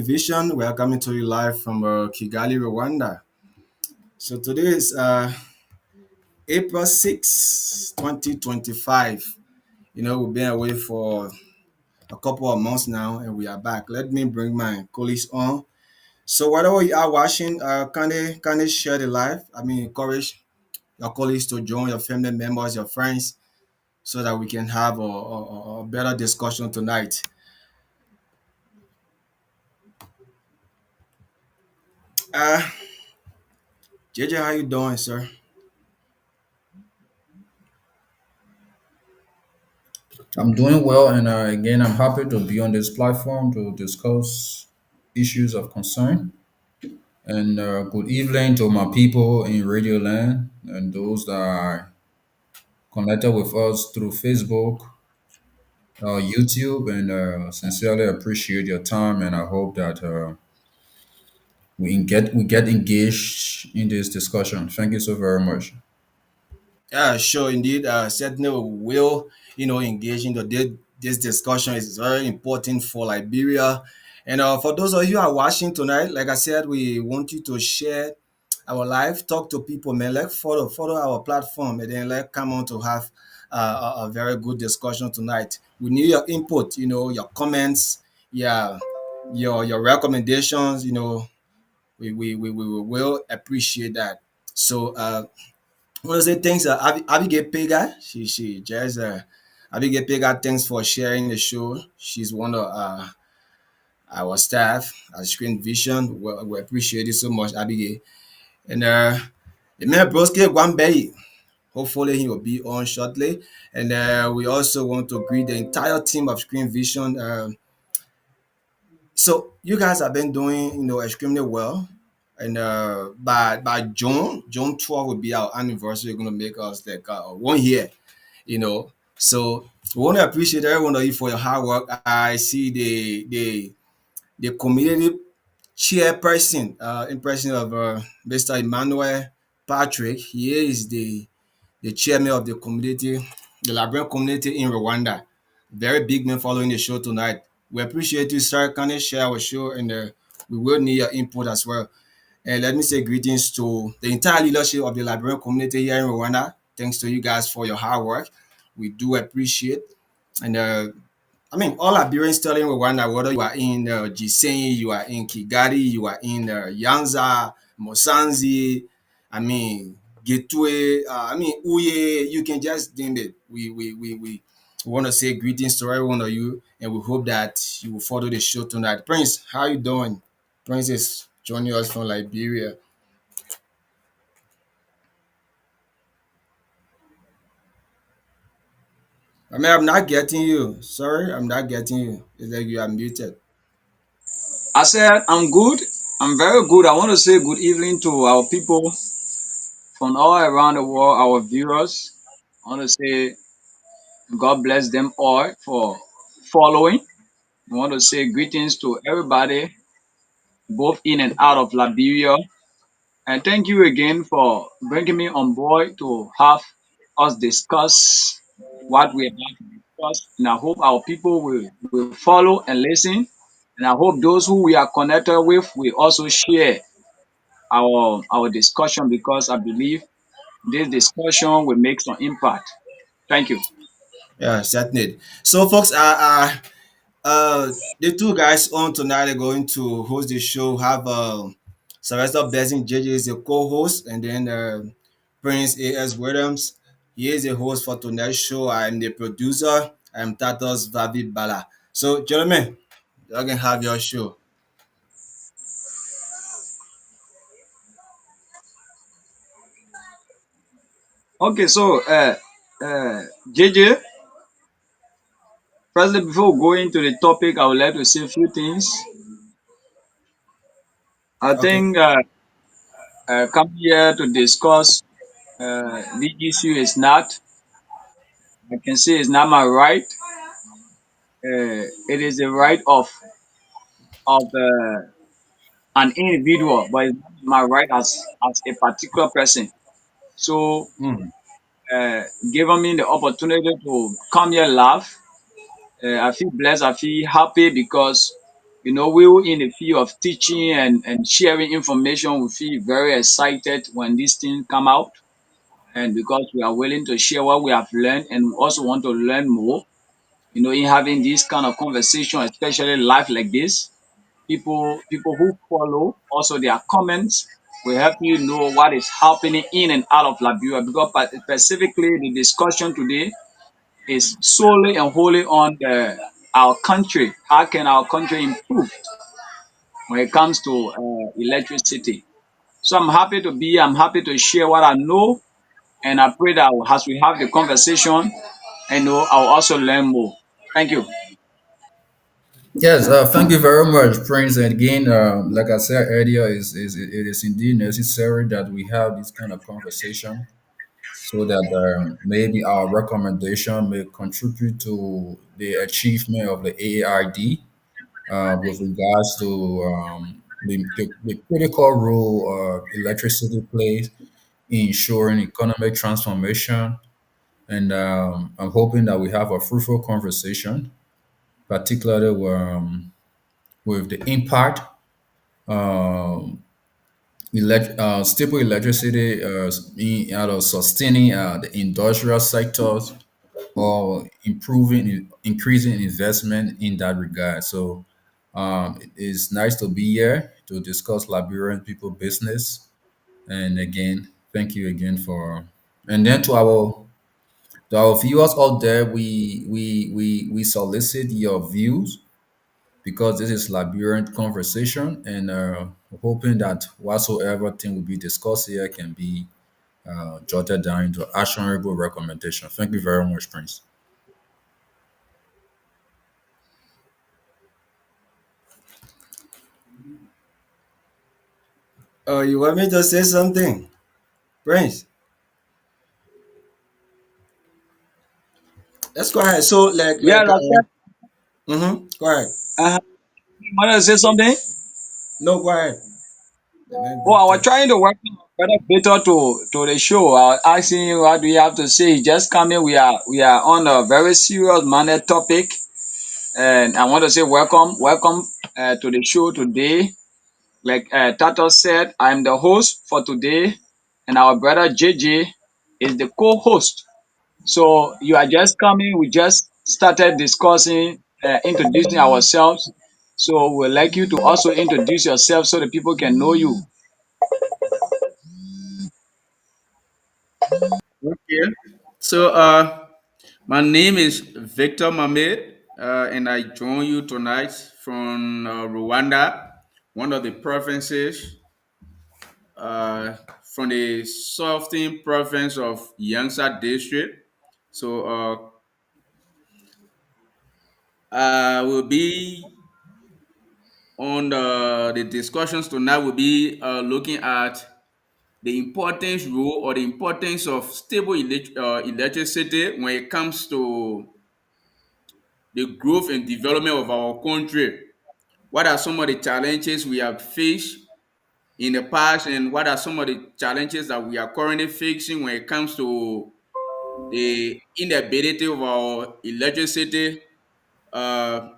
Vision. We are coming to you live from Kigali, Rwanda. So today is April 6th, 2025. We've been away for a couple of months now and we are back. Let me bring my colleagues on. So whatever you are watching, can they share the live? Encourage your colleagues to join, your family members, your friends, so that we can have a better discussion tonight. Uh, JJ, how you doing, sir? I'm doing well, and again, I'm happy to be on this platform to discuss issues of concern. And good evening to my people in Radio Land and those that are connected with us through Facebook, YouTube, and sincerely appreciate your time. And I hope that we get engaged in this discussion. Thank you so very much. Yeah, sure, indeed. Certainly, we will, engage in this discussion is very important for Liberia. And for those of you who are watching tonight, like I said, we want you to share our live, talk to people, man. Like follow our platform, and then like come on to have a very good discussion tonight. We need your input, your comments, yeah, your recommendations. We will appreciate that. So, I want to say thanks, Abigail Pega. She just Abigail Pega. Thanks for sharing the show. She's one of our staff at Screen Vision. We appreciate it so much, Abigail. And the man Broski Gwambei. Hopefully he will be on shortly. And we also want to greet the entire team of Screen Vision. So you guys have been doing extremely well. And by June 12 will be our anniversary. We're gonna make us like 1 year. So we want to appreciate every one of you for your hard work. I see the community chairperson in person of Mr. Emmanuel Patrick. He is the chairman of the community, the Liberian community in Rwanda. Very big man following the show tonight. We appreciate you, sir. Can you share our show? And we will need your input as well. And let me say greetings to the entire leadership of the Liberian community here in Rwanda. Thanks to you guys for your hard work. We do appreciate. And all Liberians telling Rwanda, whether you are in Gisenyi, you are in Kigali, you are in Yanza, Mosanzi, I mean, Getue, Uye, you can just name it. We want to say greetings to every one of you, and we hope that you will follow the show tonight. Prince, how you doing? Prince is joining us from Liberia. I'm not getting you. Sorry, I'm not getting you. It's like you are muted. I said, I'm good. I'm very good. I want to say good evening to our people from all around the world, our viewers. I want to say God bless them all for following. I want to say greetings to everybody, both in and out of Liberia. And thank you again for bringing me on board to have us discuss what we are about to discuss. And I hope our people will follow and listen. And I hope those who we are connected with will also share our discussion because I believe this discussion will make some impact. Thank you. Yeah, certainly. So, folks, the two guys on tonight are going to host the show. Have Sylvester Blessing Jayjay is the co-host, and then Prince A.S Williams. He is the host for tonight's show. I'm the producer. I'm Tatos Vavid Bala. So, gentlemen, you can have your show. Okay, so JJ, firstly, before we go into the topic, I would like to say a few things. I Okay. think come here to discuss the issue is not, I can say, it's not my right. It is the right of an individual, but it's not my right as a particular person. So, Mm. uh, giving me the opportunity to come here live, I feel blessed. I feel happy because We were in the field of teaching and sharing information. We feel very excited when these things come out. And because we are willing to share what we have learned and we also want to learn more, in having this kind of conversation, especially live like this, people who follow also their comments will help you know what is happening in and out of Liberia. Because specifically the discussion today is solely and wholly on our country. How can our country improve when it comes to electricity? So I'm happy to be. I'm happy to share what I know, and I pray that as we have the conversation, I'll also learn more. Thank you. Yes, thank you very much, Prince. And again, like I said earlier, it is indeed necessary that we have this kind of conversation so that maybe our recommendation may contribute to the achievement of the AARD with regards to the critical role electricity plays in ensuring economic transformation. And I'm hoping that we have a fruitful conversation, particularly with the impact um, stable electricity sustaining the industrial sectors or increasing investment in that regard. So it is nice to be here to discuss Liberian people business. And again, thank you again for. And then to our viewers out there, we solicit your views because this is Liberian conversation, and hoping that whatsoever thing will be discussed here can be jotted down into actionable recommendation. Thank you very much, Prince. Oh, you want me to say something, Prince? Let's go ahead. So, Yeah, like that. go ahead. You want to say something? No, go ahead. Let Oh, me I was talk. trying to welcome Brother Victor to the show. I was asking you what do you have to say. He just come in. We are on a very serious manner topic, and I want to say welcome to the show today. Like Tato said, I'm the host for today, and our brother JJ is the co-host. So you are just coming. We just started discussing, introducing ourselves. So we'd like you to also introduce yourself so the people can know you. Okay. So, my name is Victor Mamed, and I join you tonight from Rwanda, one of the provinces from the southern province of Yangsa district. So, I will be on the discussions tonight. Will be looking at the importance role or the importance of stable electricity when it comes to the growth and development of our country. What are some of the challenges we have faced in the past, and what are some of the challenges that we are currently facing when it comes to the inability of our electricity uh,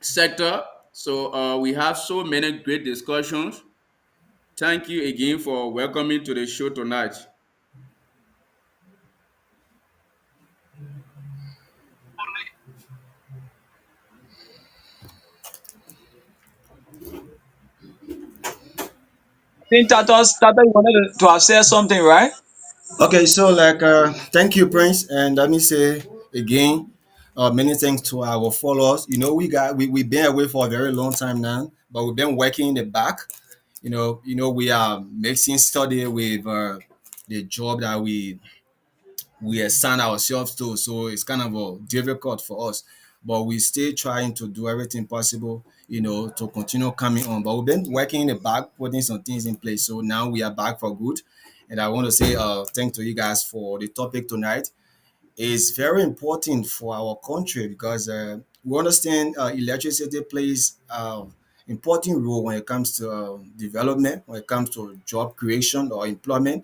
sector? So we have so many great discussions. Thank you again for welcoming to the show tonight. I think Tata, you wanted to have said something, right? Okay, so thank you, Prince, and let me say again, many thanks to our followers. We've been away for a very long time now, but we've been working in the back. We are mixing study with the job that we assign ourselves to. So it's kind of difficult for us, but we still trying to do everything possible, to continue coming on. But we've been working in the back, putting some things in place. So now we are back for good. And I want to say thanks to you guys for the topic tonight. It's very important for our country because we understand electricity plays important role when it comes to development, when it comes to job creation or employment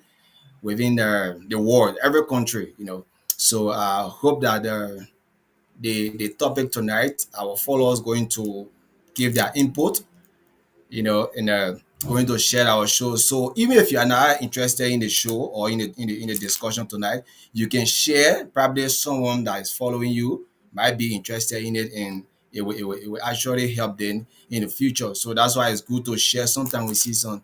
within the world, every country. So I hope that the topic tonight, our followers going to give their input, and going to share our show. So even if you are not interested in the show or in the discussion tonight, you can share. Probably someone that is following you might be interested in it, and it will actually help them in the future. So that's why it's good to share. Sometimes we see some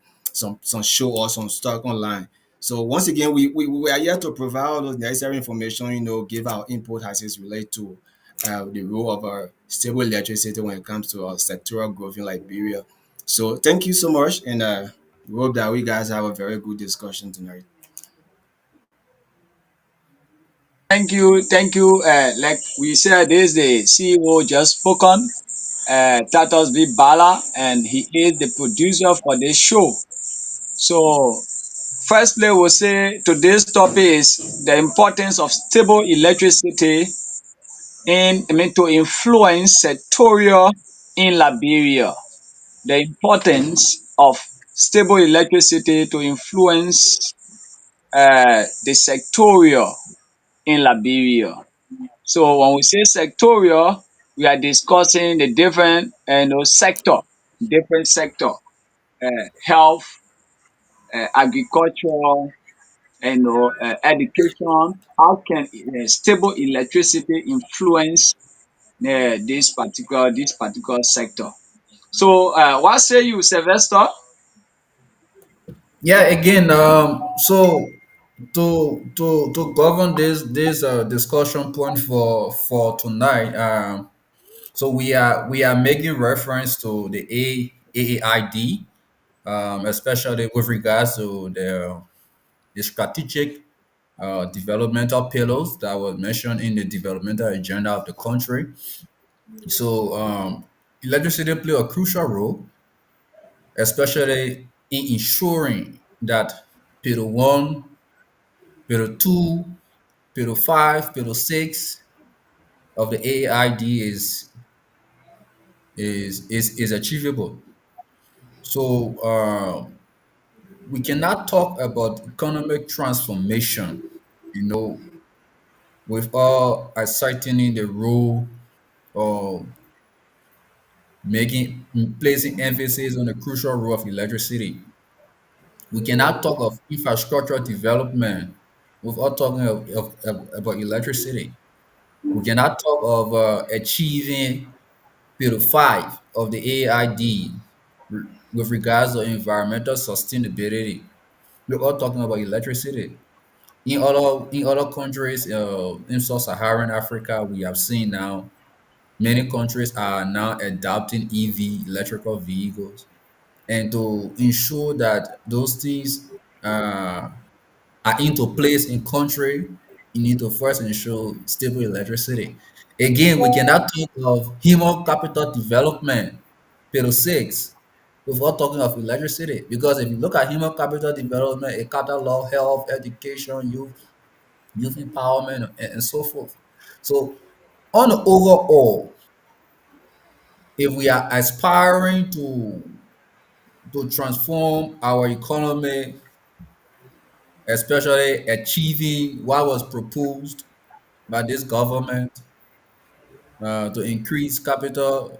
show or some stuff online. So once again, we are here to provide all those necessary information, give our input as it relates to the role of our stable electricity when it comes to our sectoral growth in Liberia. So thank you so much, and we hope that we guys have a very good discussion tonight. Thank you, thank you. Like we said, this is the CEO just spoken, Tatos B. Bala, and he is the producer for this show. So, firstly, we'll say today's topic is the importance of stable electricity to influence sectorial in Liberia. The importance of stable electricity to influence the sectorial in Liberia. So when we say sectorial, we are discussing the different sector, different sector, health, agriculture, education. How can stable electricity influence this particular sector? So what say you, Sylvester? Yeah, again, so to govern this discussion point for tonight, so we are making reference to the AAID, especially with regards to the strategic developmental pillars that were mentioned in the developmental agenda of the country. So electricity play a crucial role, especially in ensuring that pillar one, pillar two, pillar five, pillar six of the AID is achievable. So we cannot talk about economic transformation, you know, without ascertaining the role of making placing emphasis on the crucial role of electricity. We cannot talk of infrastructure development without talking about electricity. We cannot talk of achieving Pillar 5 of the AID with regards to environmental sustainability. We're all talking about electricity. In other countries, in sub-Saharan Africa, we have seen now many countries are now adopting EV, electrical vehicles, and to ensure that those things uh, are into place in country, you need to first ensure stable electricity. Again, we cannot talk of human capital development, pillar six, without talking of electricity. Because if you look at human capital development, it catalog health, education, youth empowerment, and so forth. So on the overall, if we are aspiring to transform our economy, especially achieving what was proposed by this government to increase capital,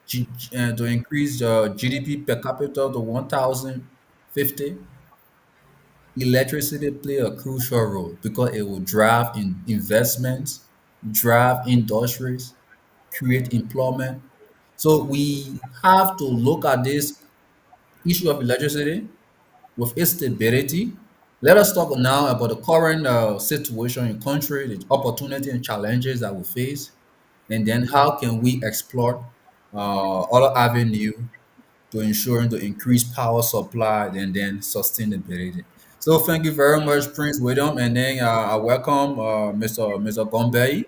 to increase GDP per capita to 1,050. Electricity play a crucial role because it will drive in investments, drive industries, create employment. So we have to look at this issue of electricity with its stability. Let us talk now about the current situation in country, the opportunity and challenges that we face, and then how can we explore other avenue to ensuring to increase power supply and then sustainability. So thank you very much, Prince William, and then I welcome Mr. Gombe.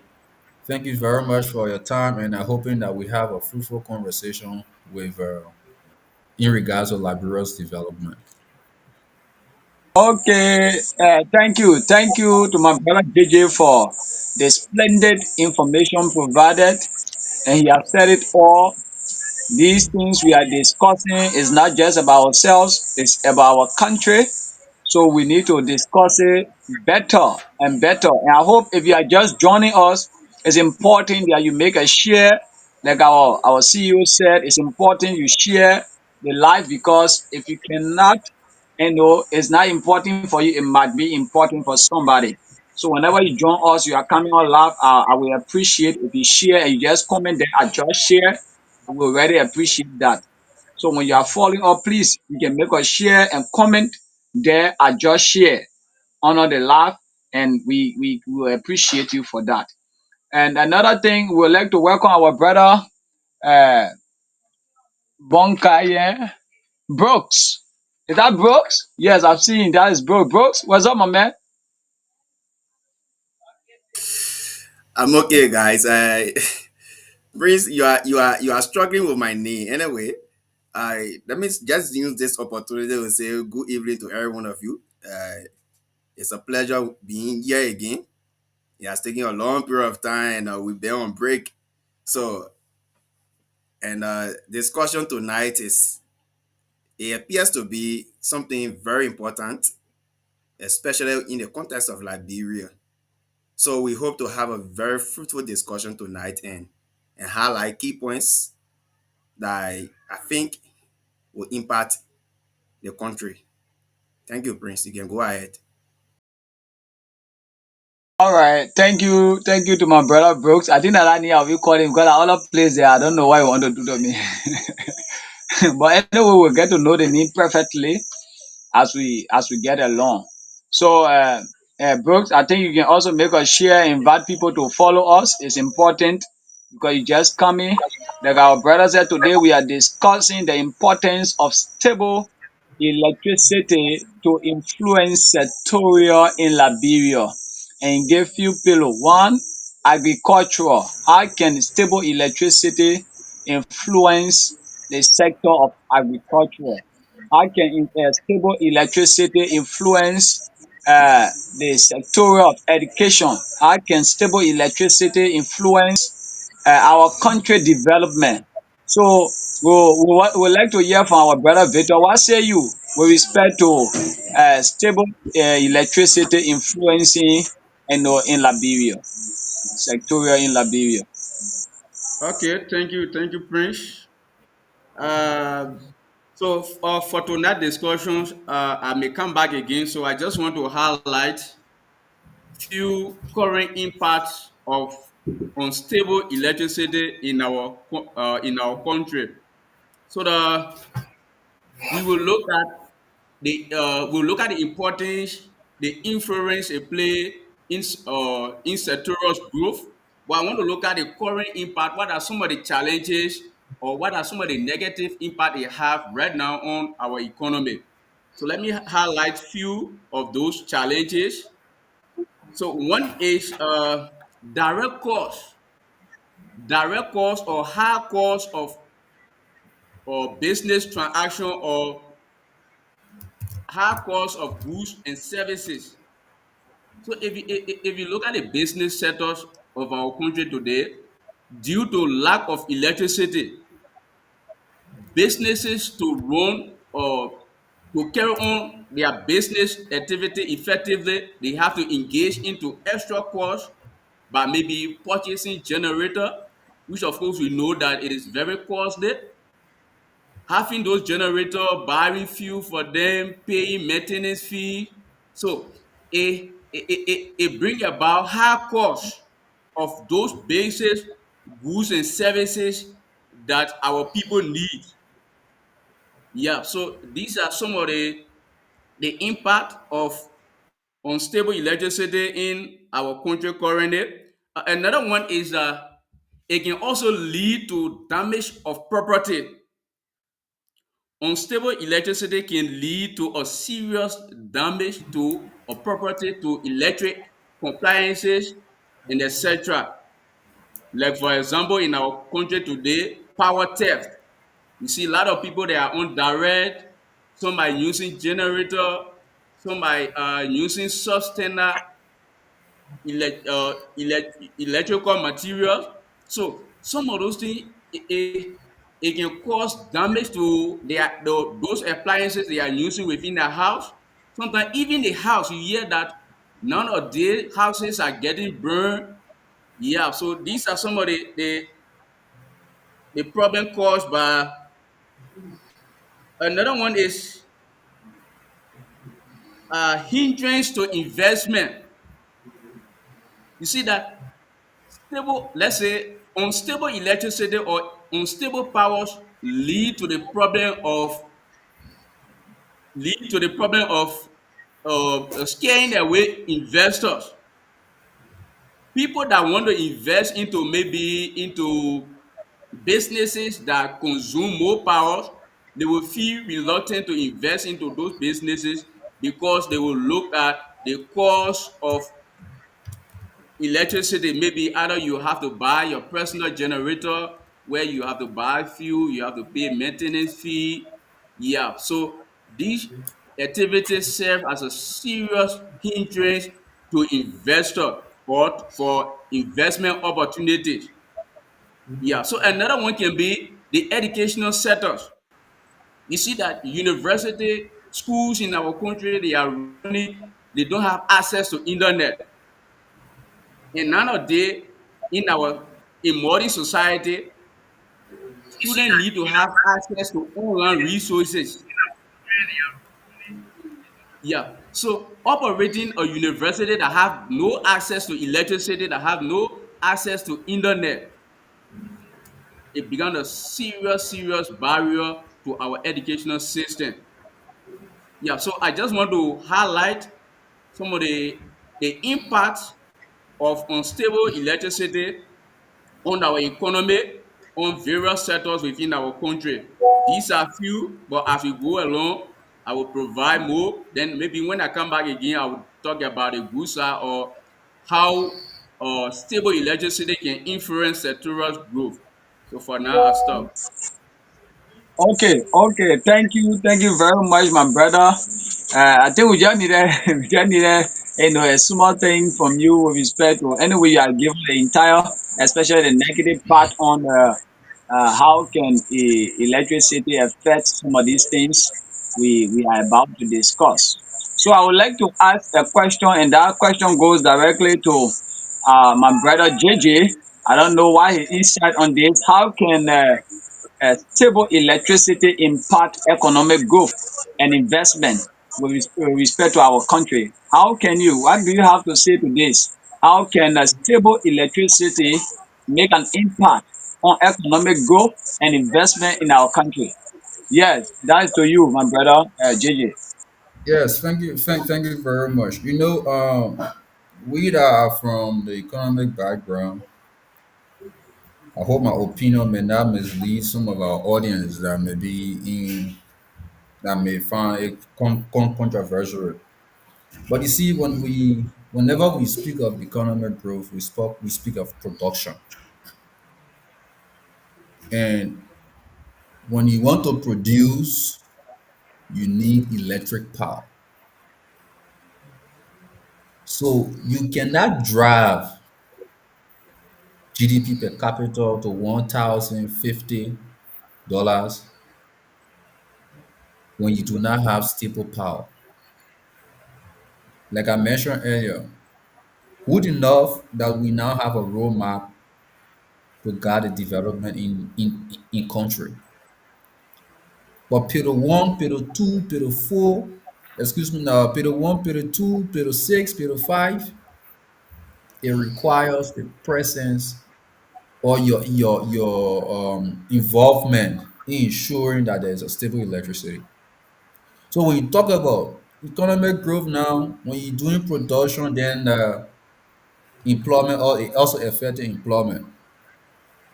Thank you very much for your time, and I'm hoping that we have a fruitful conversation with in regards to Liberia's development. Okay, thank you to my brother JJ for the splendid information provided, and he has said it all. These things we are discussing is not just about ourselves; it's about our country. So we need to discuss it better and better. And I hope if you are just joining us, it's important that you make a share like our CEO said, it's important you share the life, because if you cannot, it's not important for you, it might be important for somebody. So whenever you join us, you are coming on live. I will appreciate if you share and you just comment there. I just share. We will really appreciate that. So when you are following up, please you can make a share and comment there. I just share, honor the live, and we will appreciate you for that. And another thing, we would like to welcome our brother uh Bonka, yeah. Brooks. Is that Brooks? Yes, I've seen that is Brooks. Brooks, what's up, my man? I'm okay, guys. Prince, you are struggling with my name. Anyway, I let me just use this opportunity to say good evening to every one of you. It's a pleasure being here again. It has taken a long period of time, and we've been on break. So, and discussion tonight is it appears to be something very important, especially in the context of Liberia. So we hope to have a very fruitful discussion tonight and highlight key points that I think will impact the country. Thank you, Prince. You can go ahead. All right, thank you to my brother Brooks. I think that I need how we call him because I other place there. I don't know why you want to do to me. But anyway, we'll get to know the name perfectly as we get along. So, Brooks, I think you can also make a share, invite people to follow us. It's important because you just come in. Like our brother said, today we are discussing the importance of stable electricity to influence sectorial in Liberia, and give few pillar. One, agricultural. How can stable electricity influence the sector of agriculture? How can stable electricity influence the sector of education? How can stable electricity influence our country development? So we like to hear from our brother Victor. What say you with respect to stable electricity influencing in Liberia, sectorial in Liberia? Okay, thank you, Prince. Uh, for tonight discussions, I may come back again. So I just want to highlight few current impacts of unstable electricity in our country. So we will look at the importance, the influence it play in sectoral growth. But I want to look at the current impact. What are some of the challenges, or what are some of the negative impact it have right now on our economy? So let me highlight few of those challenges. So one is direct cost, or high cost of or business transaction, or high cost of goods and services. So if you look at the business sectors of our country today, due to lack of electricity, businesses to run or to carry on their business activity effectively, they have to engage into extra costs by maybe purchasing generator, which of course we know that it is very costly. Having those generator, buying fuel for them, paying maintenance fee. So it bring about high cost of those basic goods and services that our people need. Yeah, so these are some of the impact of unstable electricity in our country currently. Another one is it can also lead to damage of property. Unstable electricity can lead to a serious damage to a property, to electric compliances, and etc. Like for example, in our country today, power theft. You see a lot of people that are on direct, some are using generator, some are using substandard electrical materials. So some of those things it can cause damage to those appliances they are using within the house. Sometimes even the house, you hear that none of the houses are getting burned. Yeah, so these are some of the the problem caused by another one is hindrance to investment. You see that stable, let's say unstable electricity or unstable powers lead to the problem of scaring away investors. People that want to invest into maybe into businesses that consume more power, they will feel reluctant to invest into those businesses because they will look at the cost of electricity. Maybe either you have to buy your personal generator where you have to buy fuel, you have to pay maintenance fee. Yeah, so these activities serve as a serious hindrance to investor or for investment opportunities. Yeah, so another one can be the educational sectors. You see that university schools in our country, they don't have access to internet. And nowadays, in modern society, students need to have access to online resources. Yeah. So operating a university that have no access to electricity, that have no access to internet, it becomes a serious, serious barrier to our educational system. Yeah. So I just want to highlight some of the impacts of unstable electricity on our economy, on various sectors within our country. These are few, but as we go along, I will provide more. Then maybe when I come back again, I will talk about the good side or how stable electricity can influence sectoral growth. So for now, I'll stop. Okay, okay. Thank you very much, my brother. I think we just needed, we just needed, a small thing from you with respect to. Anyway, you are given the entire, especially the negative part on how can electricity affect some of these things we are about to discuss. So I would like to ask a question, and that question goes directly to my brother JJ. I don't know why he insight on this. How can stable electricity impact economic growth and investment with respect to our country? What do you have to say to this? How can stable electricity make an impact on economic growth and investment in our country? Yes, that is to you, my brother JJ. Yes, thank you very much. We that are from the economic background, I hope my opinion may not mislead some of our audience that may be in that may find it controversial. But you see, whenever we speak of economic growth, we speak of production, and when you want to produce, you need electric power. So you cannot drive GDP per capita to $1,050 when you do not have stable power. Like I mentioned earlier, good enough that we now have a roadmap to guide the development in country. But pillar one, pillar two, pillar four, excuse me now, pillar one, pillar two, pillar six, pillar five, it requires the presence or your involvement in ensuring that there's a stable electricity. So when you talk about economic growth now, when you're doing production, then employment, or it also affects employment.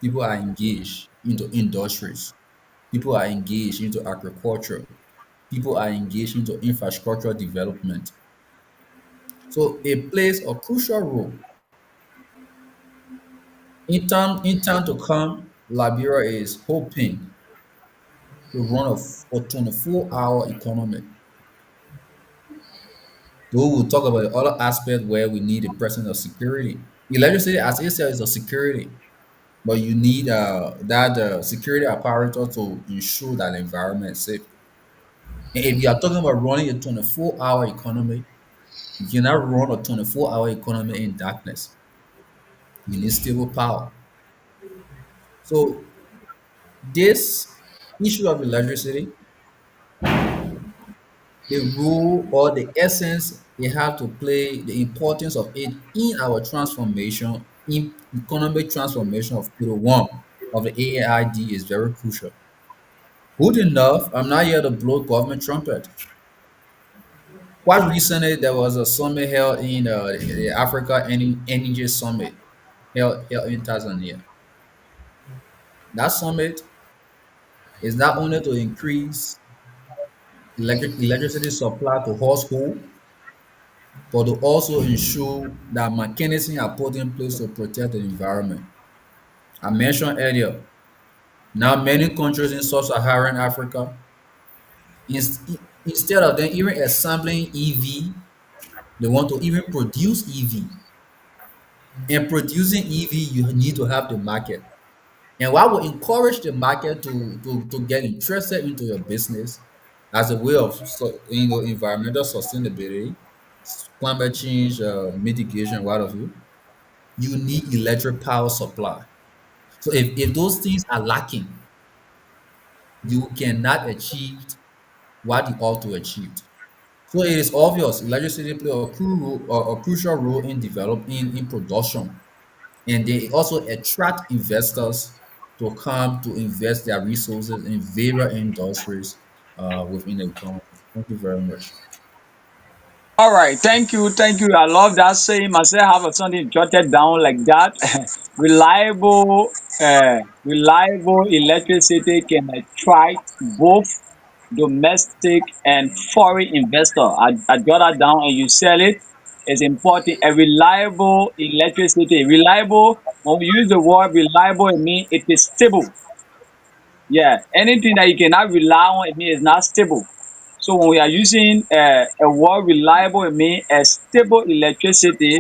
People are engaged into industries. People are engaged into agriculture. People are engaged into infrastructure development. So it plays a crucial role. In time to come, Liberia is hoping to run a 24-hour economy. Though we'll talk about the other aspect where we need the presence of security. Electricity as itself is a security, but you need that security apparatus to ensure that the environment is safe. And if you are talking about running a 24-hour economy, you cannot run a 24-hour economy in darkness. You need stable power. So This issue of electricity, the role or the essence they have to play, the importance of it in our transformation, in economic transformation of Pillar 1 of the AID is very crucial. Good enough, I'm not here to blow government trumpet. Quite recently, there was a summit held in the Africa Energy Summit held in Tanzania. That summit is not only to increase electricity supply to household, but to also ensure that mechanisms are put in place to protect the environment. I mentioned earlier, now many countries in sub-Saharan Africa, instead of them even assembling EV, they want to even produce EV. And producing EV, you need to have the market. And what will encourage the market to get interested into your business as a way of environmental sustainability, climate change mitigation, what have you, you need electric power supply. So if those things are lacking, you cannot achieve what you ought to achieve. So it is obvious electricity play a crucial role in developing in production, and they also attract investors to come to invest their resources in various industries within the economy. Thank you very much. All right, thank you. I love that saying. Myself have something jotted down like that. Reliable electricity can attract both domestic and foreign investor. I jot that down and you sell it. It's important. A reliable electricity. Reliable. When we use the word reliable, it means it is stable. Yeah, anything that you cannot rely on, it means it's not stable. So when we are using a word reliable, it means a stable electricity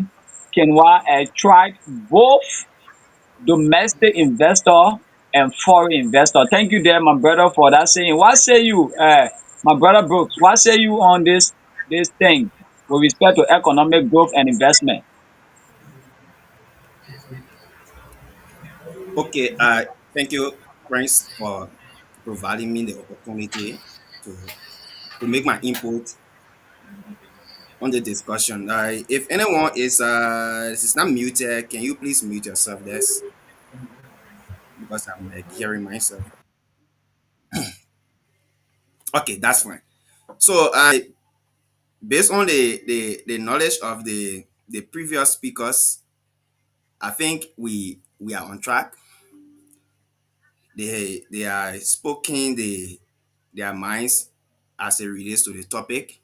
can what attract both domestic investor and foreign investor. Thank you there, my brother, for that saying. What say you, my brother Brooks? What say you on this thing with respect to economic growth and investment? Okay, thank you, Prince, for providing me the opportunity to to make my input on the discussion. If anyone is not muted, can you please mute yourself, this because I'm like hearing myself. Okay, that's fine. So, based on the knowledge of the previous speakers, I think we are on track. They are speaking their minds as it relates to the topic,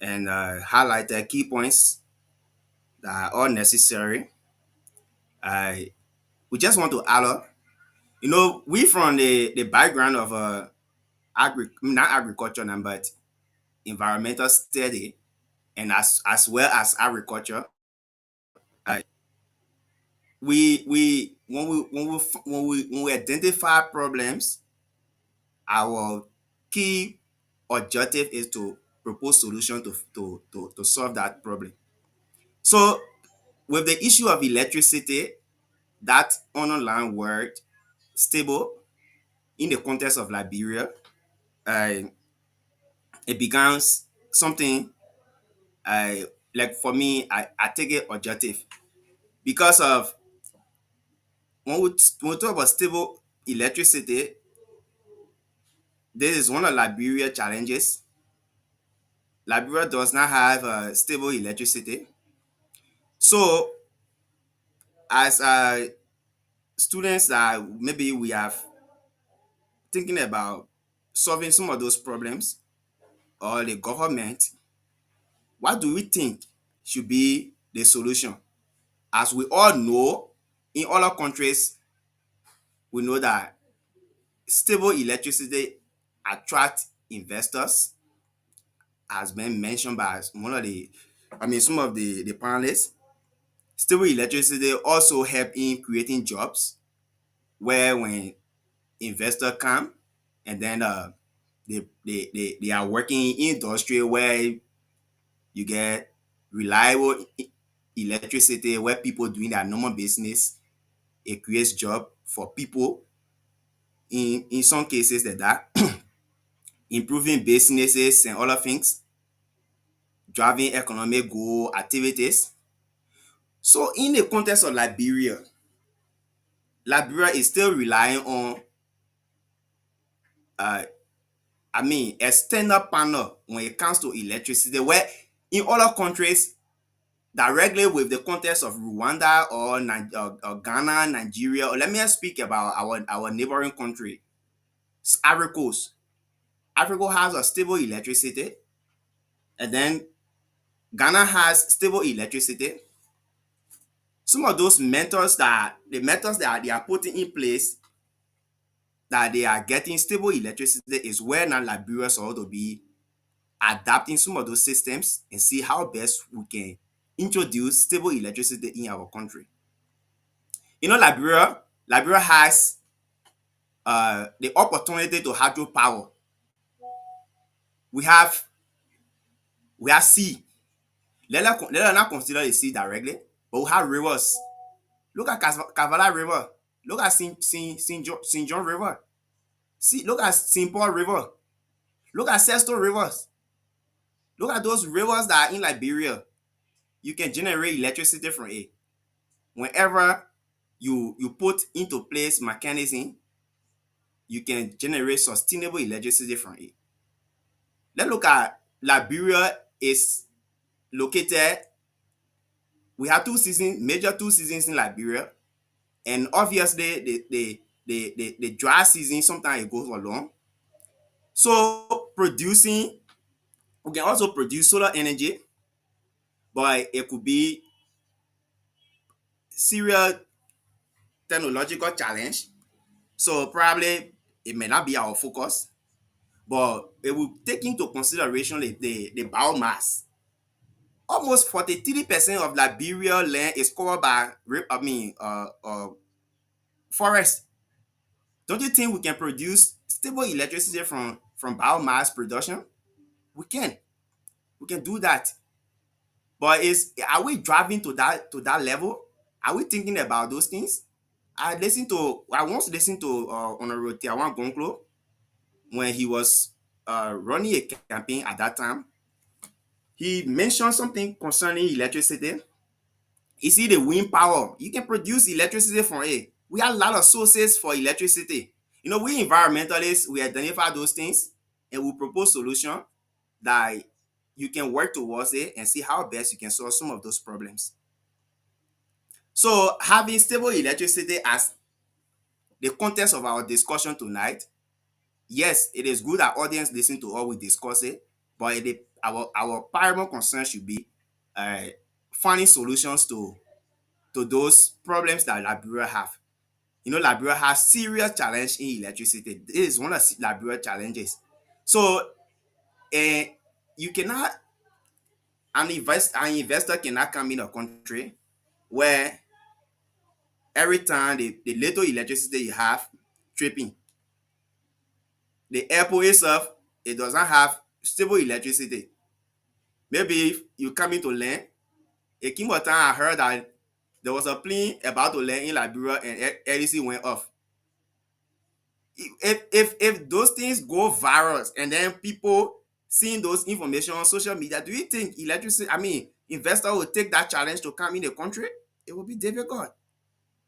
and highlighted key points that are all necessary. I We just want to add up. We from the background of not agriculture now, but environmental study, and as well as agriculture. Uh, we when we identify problems, our key objective is to propose solution to solve that problem. So with the issue of electricity, that underlying word stable in the context of Liberia, uh, it becomes something like for me, I take it objective because of when we talk about stable electricity, this is one of Liberia challenges. Liberia does not have stable electricity. So as students that maybe we have thinking about solving some of those problems, or the government, what do we think should be the solution? As we all know, in other countries, we know that stable electricity attract investors, has been mentioned by one of some of the panelists. Stable electricity also help in creating jobs, where when investor come, and then they are working in industry where you get reliable electricity, where people doing their normal business. It creates job for people in some cases like that, improving businesses and other things, driving economic growth activities. So in the context of Liberia, Liberia is still relying on uh, external panel when it comes to electricity, where in other countries, directly with the context of Rwanda or Ghana, Nigeria, or let me speak about our neighboring country, Ivory Coast. Africa has a stable electricity, and then Ghana has stable electricity. Some of those methods that they are putting in place that they are getting stable electricity is where now Liberia is to be adapting some of those systems and see how best we can introduce stable electricity in our country. Liberia has the opportunity to hydropower. We have sea. Let us not consider the sea directly, but we have rivers. Look at Kavala River. Look at St. John River. Look at St. Paul River. Look at Sesto Rivers. Look at those rivers that are in Liberia. You can generate electricity from it. Whenever you put into place mechanism, you can generate sustainable electricity from it. Let's look at Liberia is located. We have major two seasons in Liberia, and obviously the dry season sometimes it goes along. So producing, we can also produce solar energy, but it could be serious technological challenge. So probably it may not be our focus, but it will take into consideration the biomass. Almost 43% of Liberia land is covered by forest. Don't you think we can produce stable electricity from biomass production? We can. We can do that. But are we driving to that level? Are we thinking about those things? I once listened to Honorable Tiawan Gonklo when he was running a campaign at that time. He mentioned something concerning electricity. You see the wind power, you can produce electricity from it. We have a lot of sources for electricity. We environmentalists, we identify those things and we propose solutions that you can work towards it and see how best you can solve some of those problems. So having stable electricity as the context of our discussion tonight, yes, it is good that audience listen to all we discuss it, but our paramount concern should be uh, finding solutions to those problems that Liberia have. Liberia has serious challenge in electricity. This is one of Liberia challenges. So you cannot an investor cannot come in a country where every time the little electricity you have tripping. The airport itself, it does not have stable electricity. Maybe if you come into land, a king of time I heard that there was a plane about to land in Liberia and LEC went off. If those things go viral and then people seeing those information on social media, do you think investor will take that challenge to come in the country? It will be difficult.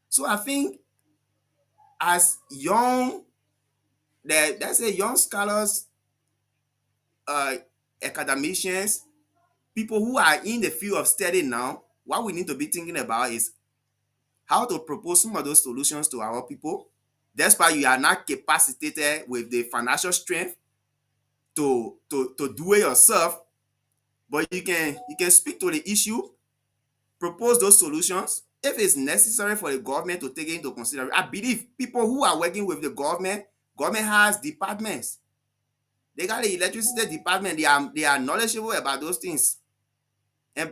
So I think as let's say young scholars, uh, academicians, people who are in the field of study now, what we need to be thinking about is how to propose some of those solutions to our people. Despite you are not capacitated with the financial strength to do it yourself, but you can speak to the issue, propose those solutions. If it's necessary for the government to take it into consideration, I believe people who are working with the government has departments. They got the electricity department. They are knowledgeable about those things, and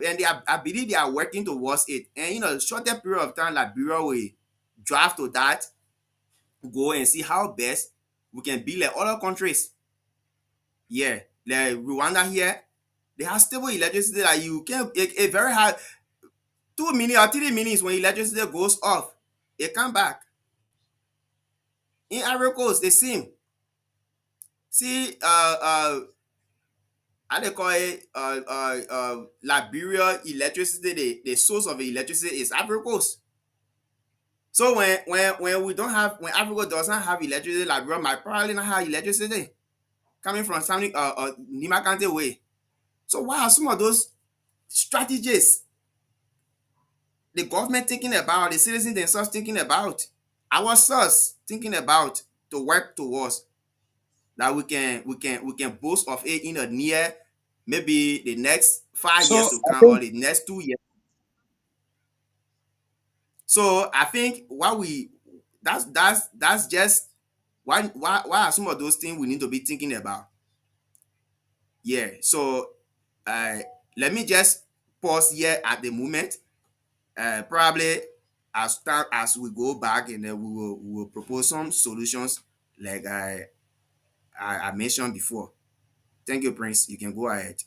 I believe they are working towards it. And shorter period of time, like Bureau will draft to that, go and see how best we can be like other countries. Yeah, like Rwanda here, they have stable electricity that you can a very hard 2 minutes or 3 minutes when electricity goes off, it come back. In Ivory Coast, the same. See, how they call it, Liberia electricity, the source of the electricity is Ivory Coast. So when we don't have, when Africa does not have electricity, Liberia might probably not have electricity coming from something Nima Kante way. So what are some of those strategies the government thinking about, the citizens themselves thinking about, ourselves thinking about to work towards that we can boast of it in a near, maybe the next 5 years So to I come or think the next 2 years. So I think what we that's just why are some of those things we need to be thinking about. Yeah. So uh let me just pause here at the moment. Probably as we go back, and then we will propose some solutions like I mentioned before. Thank you, Prince. You can go ahead.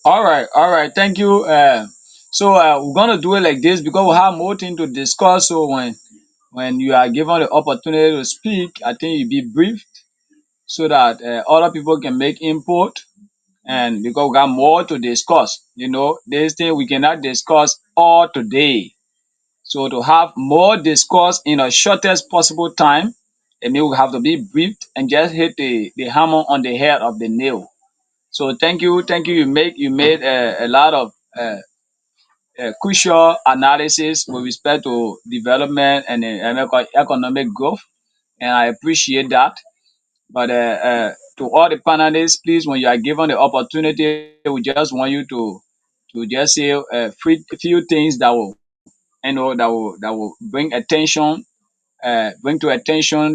all right, thank you. So we're gonna do it like this because we have more thing to discuss. So when you are given the opportunity to speak, I think you be brief so that other people can make input, and because we got more to discuss. This thing we cannot discuss all today. So to have more discuss in a shortest possible time, it means we have to be briefed and just hit the hammer on the head of the nail. So thank you. You made a lot of crucial analysis with respect to development and economic growth, and I appreciate that. But to all the panelists, please, when you are given the opportunity, we just want you to just say a few things that will that will bring to attention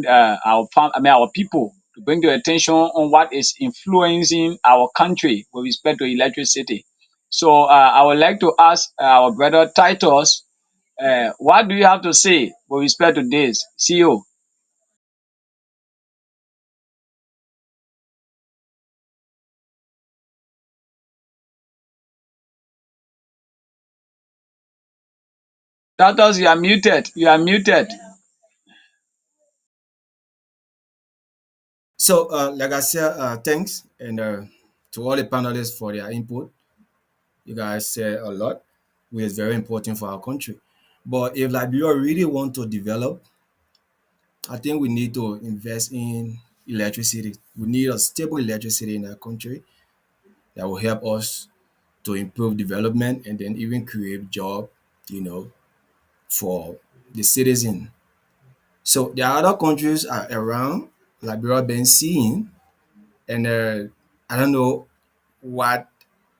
our people, to bring to attention on what is influencing our country with respect to electricity. So I would like to ask our brother Titus, what do you have to say with respect to this? CEO. Titus, you are muted. You are muted. So, like I said, thanks and to all the panelists for their input. You guys said a lot, which is very important for our country. But if Liberia really want to develop, I think we need to invest in electricity. We need a stable electricity in our country that will help us to improve development and then even create job, you know, for the citizen. So there are other countries around Liberia been seeing, and I don't know what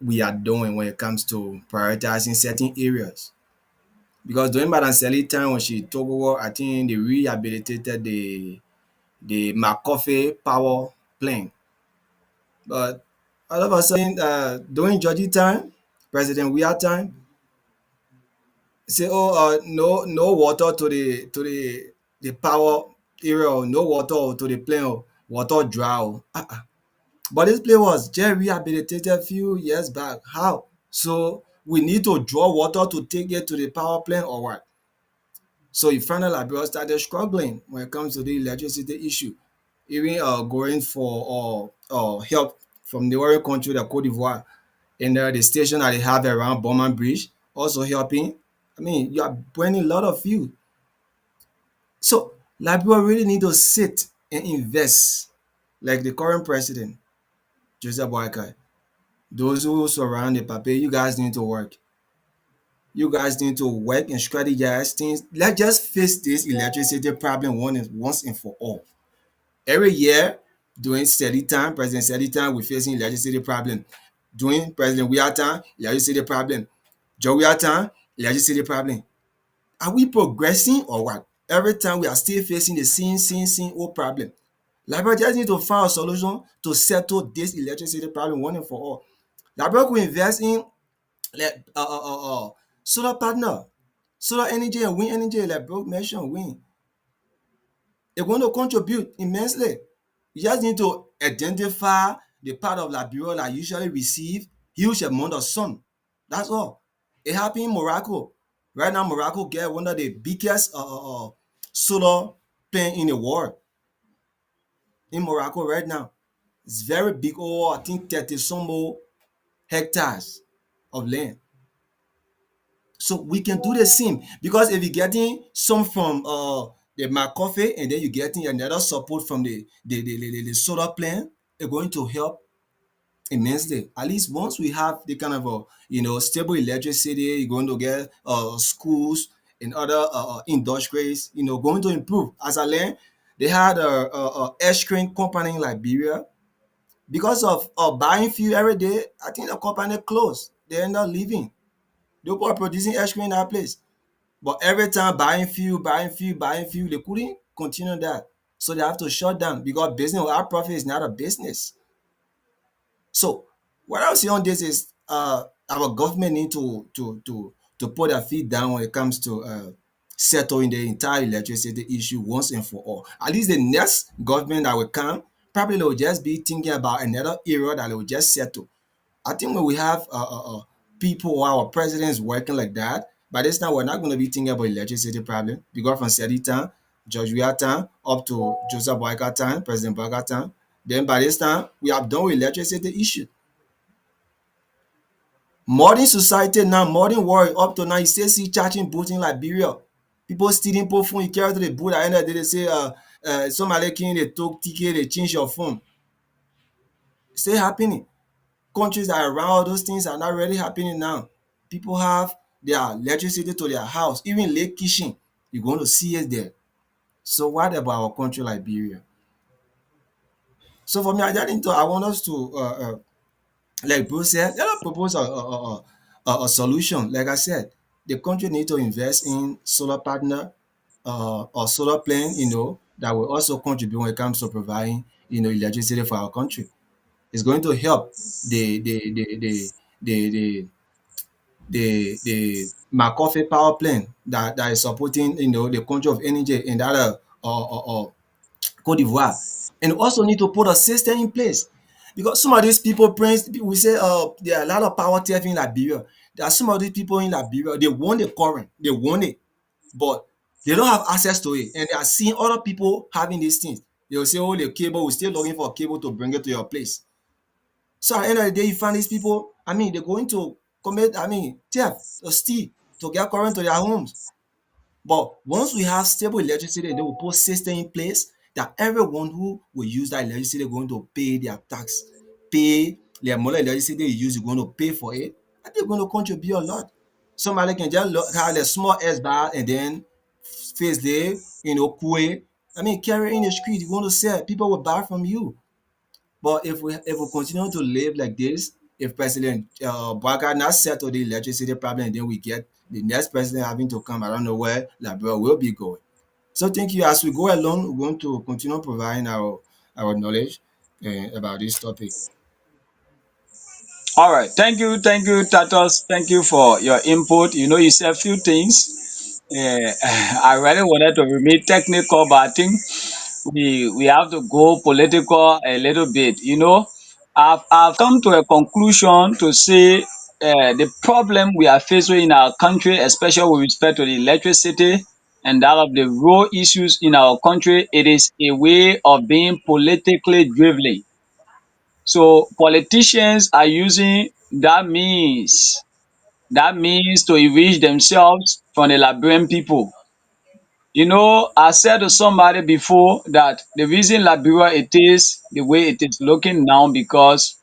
we are doing when it comes to prioritizing certain areas. Because during Madam Sally time when she took over, I think they rehabilitated the McCoffey power plant. But all of a sudden, during Georgie time, President Weah time, say, oh, no water to the power area, or no water to the plant, or water dry. But this place was just rehabilitated a few years back. How? So we need to draw water to take it to the power plant or what? So you find out Liberia started struggling when it comes to the electricity issue, even going for help from the other country, the Cote d'Ivoire, and the station that they have around Bowman Bridge also helping. I mean, you are burning a lot of fuel. So Liberia really need to sit and invest, like the current president, Joseph Boakai. Those who surround the Pape, you guys need to work. You guys need to work and strategize things. Let's just face this electricity problem once and for all. Every year, during steady time, President steady time, we're facing electricity problem. During President Weah time, electricity problem. Joe Weah time, electricity problem. Are we progressing or what? Every time we are still facing the same old problem. Liberia just need to find a solution to settle this electricity problem once and for all. Liberia could invest in like solar partner, solar energy and wind energy, like Brooke mentioned, wind. It's going to contribute immensely. You just need to identify the part of Liberia that usually receive huge amount of sun. That's all. It happened in Morocco. Right now, Morocco get one of the biggest solar plant in the world in Morocco right now. It's very big. Oh, I think 30 some more hectares of land. So we can do the same because if you're getting some from the McCoffey and then you're getting another support from the solar plant, it's going to help immensely. At least once we have the kind of stable electricity, you're going to get schools and other industries, going to improve. As I learned, they had a ice cream company in Liberia because of buying fuel every day. I think the company closed. They end up leaving. They were producing ice cream in that place. But every time buying fuel, buying fuel, buying fuel, they couldn't continue that. So they have to shut down because business without profit is not a business. So what I would say on this is our government need to put their feet down when it comes to settling the entire electricity issue once and for all. At least the next government that will come probably will just be thinking about another era that they will just settle. I think when we have people or our presidents working like that, by this time we're not going to be thinking about electricity problem. We got from Sedi time, George Weah time, up to Joseph Boyka time, President Boyka time. Then by this time we have done with electricity issue. Modern society now, modern world up to now, you still see charging booths in Liberia. People stealing poor phone, you carry to the booth at the end of the day, they say somebody came, they took ticket, they change your phone. Still happening. Countries that are around all those things are not really happening now. People have their electricity to their house, even lake kitchen. You're going to see it there. So what about our country, Liberia? So for me, I want us to, like Bruce said, let us propose a solution. Like I said, the country need to invest in solar partner or solar plant, that will also contribute when it comes to providing, electricity for our country. It's going to help the the McCoffey power plant that is supporting the country of energy in that Cote d'Ivoire, and also need to put a system in place because some of these people, Prince, we say there are a lot of power theft in Liberia. There are some of these people in Liberia, they want the current, they want it, but they don't have access to it, and they are seeing other people having these things. They will say, "Oh, the cable, we're still looking for a cable to bring it to your place." So at the end of the day, you find these people, I mean, they're going to commit, I mean, theft or steal to get current to their homes. But once we have stable electricity, they will put system in place that everyone who will use that electricity is going to pay their tax, pay their more electricity they use, you're going to pay for it, and they're going to contribute a lot. Somebody can just have a small S bar and then face the, cool. I mean, carry in the street, you're going to sell, people will buy from you. But if we continue to live like this, if President Bouaga not settle the electricity problem, and then we get the next president having to come, I don't know where Liberia will be going. So thank you. As we go along, we're going to continue providing our knowledge about this topic. All right. Thank you, Tatos. Thank you for your input. You said a few things. I really wanted to remain technical, but I think we have to go political a little bit. I've come to a conclusion to say the problem we are facing in our country, especially with respect to the electricity and that of the road issues in our country, it is a way of being politically driven. So politicians are using that means to enrich themselves from the Liberian people. I said to somebody before that the reason Liberia it is the way it is looking now because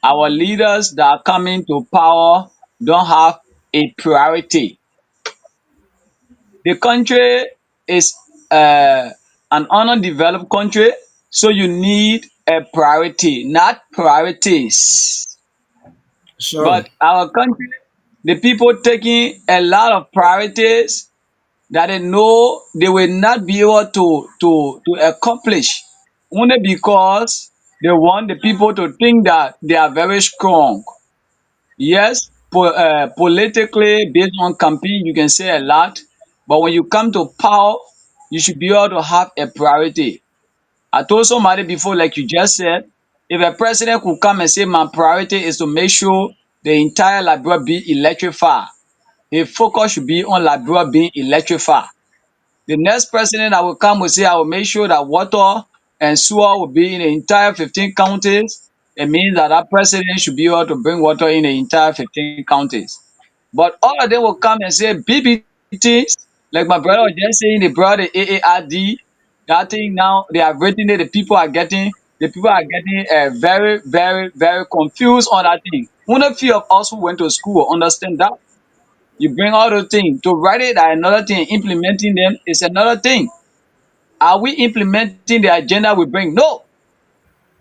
our leaders that are coming to power don't have a priority. The country is an underdeveloped country, so you need a priority, not priorities. Sure. But our country, the people taking a lot of priorities that they know they will not be able to accomplish only because they want the people to think that they are very strong. Yes, politically based on campaign you can say a lot, but when you come to power, you should be able to have a priority. I told somebody before, like you just said, if a president could come and say my priority is to make sure the entire Liberia be electrified, His focus should be on Liberia being electrified. The next president that will come will say, I will make sure that water and sewer will be in the entire 15 counties. It means that that president should be able to bring water in the entire 15 counties. But all of them will come and say big things, like my brother was just saying, they brought the AARD. That thing now, they have written it, the people are getting very, very, very confused on that thing. Only few of us who went to school will understand that. You bring all those things to write it are another thing, implementing them is another thing. Are we implementing the agenda we bring? No.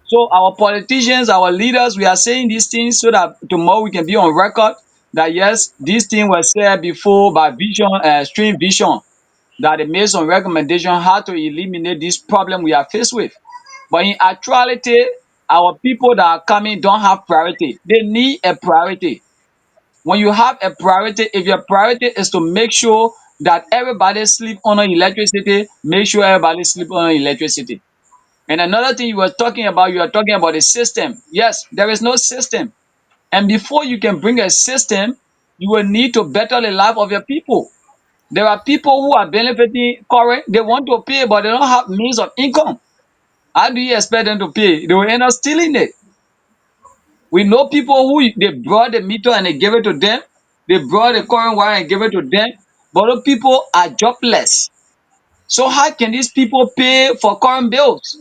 So our politicians, our leaders, we are saying these things so that tomorrow we can be on record that yes, this thing was said before by Vision, Stream Vision, that they made some recommendation how to eliminate this problem we are faced with. But in actuality, our people that are coming don't have priority. They need a priority. When you have a priority, if your priority is to make sure that everybody sleep on electricity, make sure everybody sleep on electricity. And another thing you are talking about a system. Yes, there is no system. And before you can bring a system, you will need to better the life of your people. There are people who are benefiting current, they want to pay, but they don't have means of income. How do you expect them to pay? They will end up stealing it. We know people who they brought the meter and they gave it to them. They brought the current wire and gave it to them. But those people are jobless. So how can these people pay for current bills?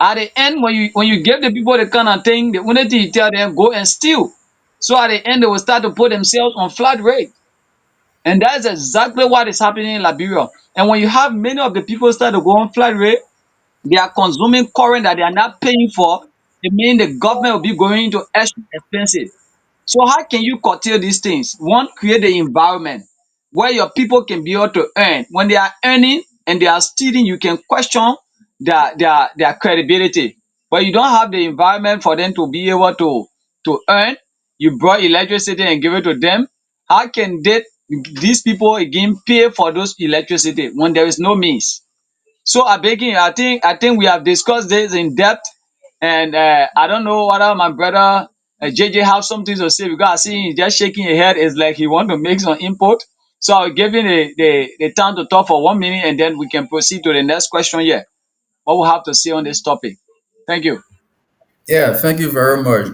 At the end, when you give the people the kind of thing, the only thing you tell them go and steal. So at the end, they will start to put themselves on flat rate. And that's exactly what is happening in Liberia. And when you have many of the people start to go on flat rate, they are consuming current that they are not paying for. It means the government will be going into extra expenses. So how can you curtail these things? One, create the environment where your people can be able to earn. When they are earning and they are stealing, you can question their credibility. But you don't have the environment for them to be able to earn. You brought electricity and give it to them. How can these people again pay for those electricity when there is no means? So I begging, I think we have discussed this in depth, and I don't know whether my brother JJ have something to say because I see him just shaking his head. It's like he want to make some input. So I'll give him the time to talk for 1 minute, and then we can proceed to the next question here. What we have to say on this topic? Thank you. Yeah, thank you very much.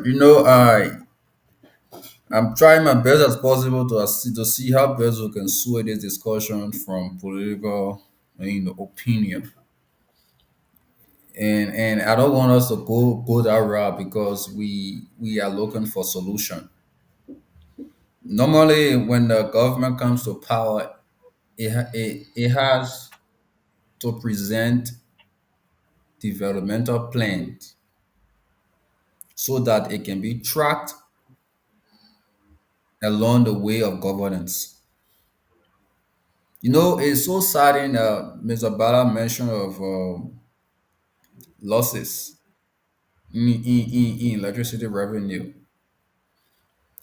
I'm trying my best as possible to see how best we can sway this discussion from political, opinion. And I don't want us to go that route because we are looking for solution. Normally, when the government comes to power, it has to present developmental plans so that it can be tracked along the way of governance. It's so saddening. Mr. Bala mentioned of losses in electricity revenue.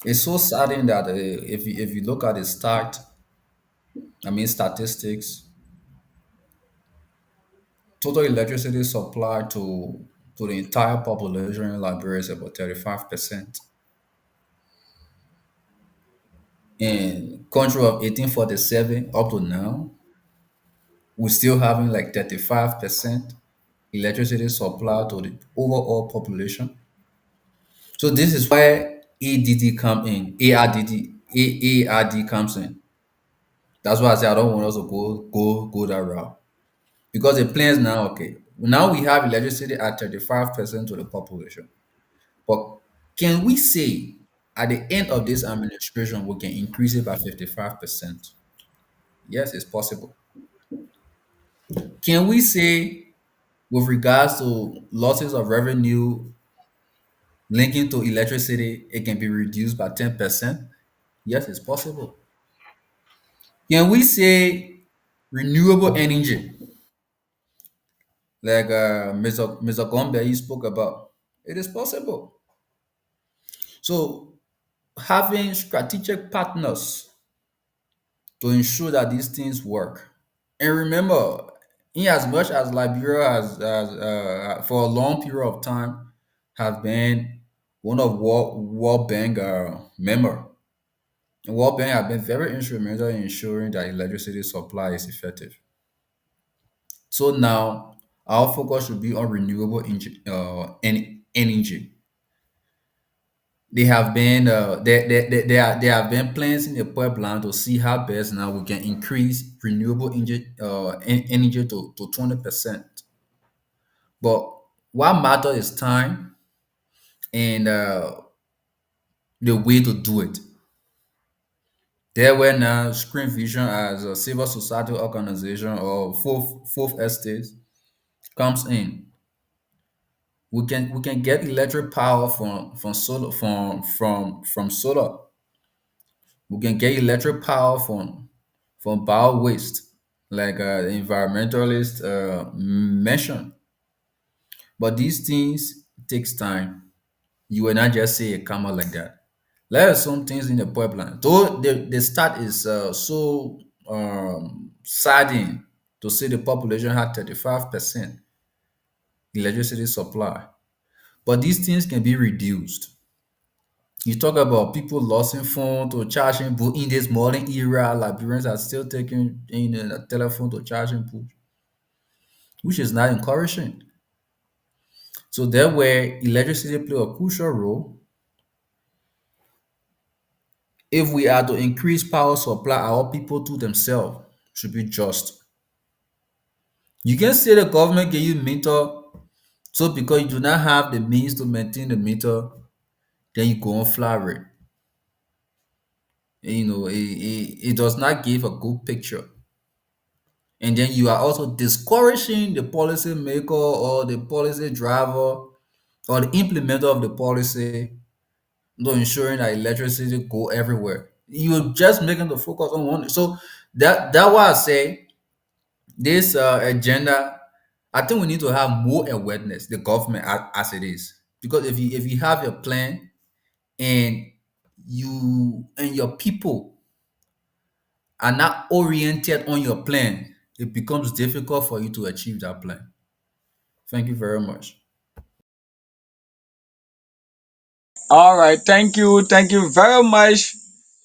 It's so saddening that if you look at the statistics, total electricity supply to the entire population in Liberia is about 35%. In country of 1847 up to now, we're still having like 35% electricity supply to the overall population. So this is where ADD come in, AARD comes in. That's why I say I don't want us to go that route. Because the plans now, okay, now we have electricity at 35% to the population. But can we say at the end of this administration we can increase it by 55%? Yes, it's possible. Can we say with regards to losses of revenue linking to electricity, it can be reduced by 10%? Yes, it's possible. Can we say renewable energy, like Mr. Gombe you spoke about? It is possible. So having strategic partners to ensure that these things work. And remember, in as much as Liberia for a long period of time, have been one of World Bank member, World Bank have been very instrumental in ensuring that electricity supply is effective. So now our focus should be on renewable energy. There have been plans in the pipeline to see how best now we can increase renewable energy to 20%. But what matters is time and the way to do it. There where now Screen Vision as a civil society organization or fourth estate comes in. We can get electric power from solar from solar. We can get electric power from bio waste, like the environmentalist mentioned. But these things takes time. You will not just say it come out like that. There are some things in the pipeline. Though the start is so saddening to see the population had 35% electricity supply. But these things can be reduced. You talk about people losing phone to charging pool in this modern era. Liberians are still taking in a telephone to charging pool, which is not encouraging. So there where electricity play a crucial role. If we are to increase power supply, our people to themselves should be just. You can say the government give you meter, so because you do not have the means to maintain the meter, then you go on flat rate. It does not give a good picture. And then you are also discouraging the policy maker or the policy driver or the implementer of the policy to ensuring that electricity go everywhere. You're just making the focus on one. So that why I say this agenda. I think we need to have more awareness, the government as it is, because if you have a plan and you and your people are not oriented on your plan, it becomes difficult for you to achieve that plan. Thank you very much. All right, thank you very much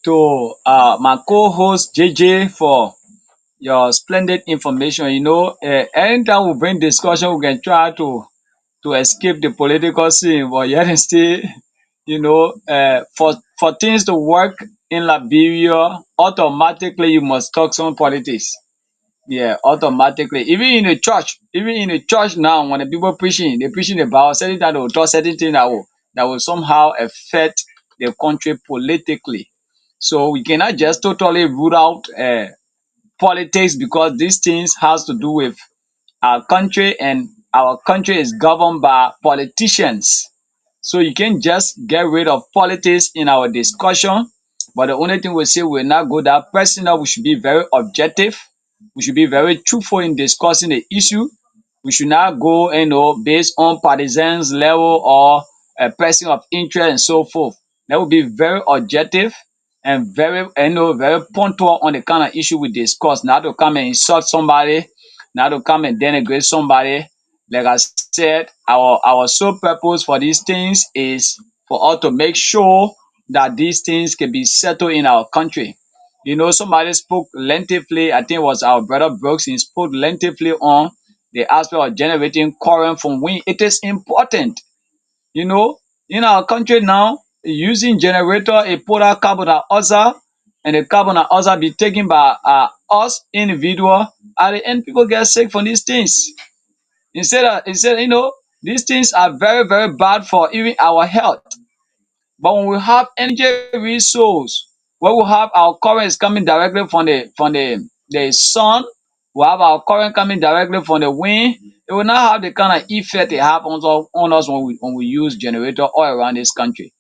to my co-host JJ for your splendid information. Anytime we bring discussion, we can try to escape the political scene, but yet and still, for things to work in Liberia, automatically you must talk some politics. Yeah, automatically. Even in the church now, when the people preaching, they preaching about certain that will talk certain things that will somehow affect the country politically. So we cannot just totally rule out politics because these things has to do with our country, and our country is governed by politicians. So you can just get rid of politics in our discussion. But the only thing we say, we will not go that personal. We should be very objective. We should be very truthful in discussing the issue. We should not go, based on partisans level or a person of interest and so forth. That would be very objective and very punctual on the kind of issue we discuss. Not to come and insult somebody, not to come and denigrate somebody. Like I said, our sole purpose for these things is for us to make sure that these things can be settled in our country. Somebody spoke lengthily. I think it was our brother Brooks. He spoke lengthily on the aspect of generating current from wind. It is important, you know, in our country now, using generator, a polar carbon dioxide, and the carbon dioxide be taken by us individual. At the end, people get sick from these things. Instead, these things are very, very bad for even our health. But when we have energy resource, when we have our currents coming directly from the sun, we have our current coming directly from the wind, it will not have the kind of effect it have on us when we use generator all around this country.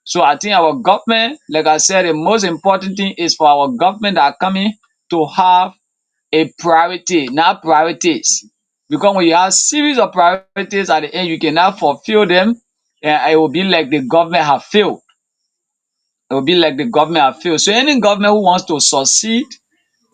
So I think our government, like I said, the most important thing is for our government that are coming to have a priority, not priorities. Because when you have series of priorities at the end, you cannot fulfill them, and it will be like the government have failed. It will be like the government have failed. So any government who wants to succeed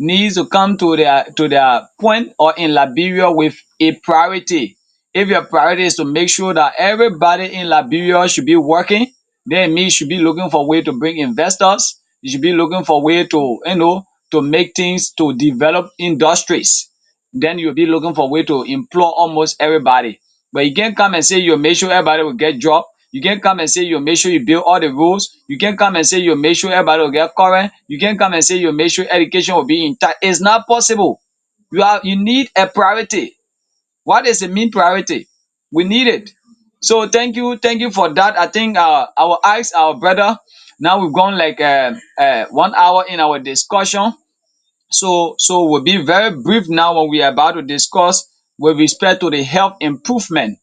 needs to come to their point or in Liberia with a priority. If your priority is to make sure that everybody in Liberia should be working, then me should be looking for way to bring investors. You should be looking for way to, to make things, to develop industries. Then you'll be looking for way to employ almost everybody. But you can't come and say you'll make sure everybody will get job. You can't come and say you'll make sure you build all the rules. You can't come and say you'll make sure everybody will get current. You can't come and say you'll make sure education will be intact. It's not possible. You need a priority. What is the mean priority? We need it. So thank you for that. I think I will ask our brother. Now we've gone like 1 hour in our discussion. So we'll be very brief now when we are about to discuss with respect to the health improvement.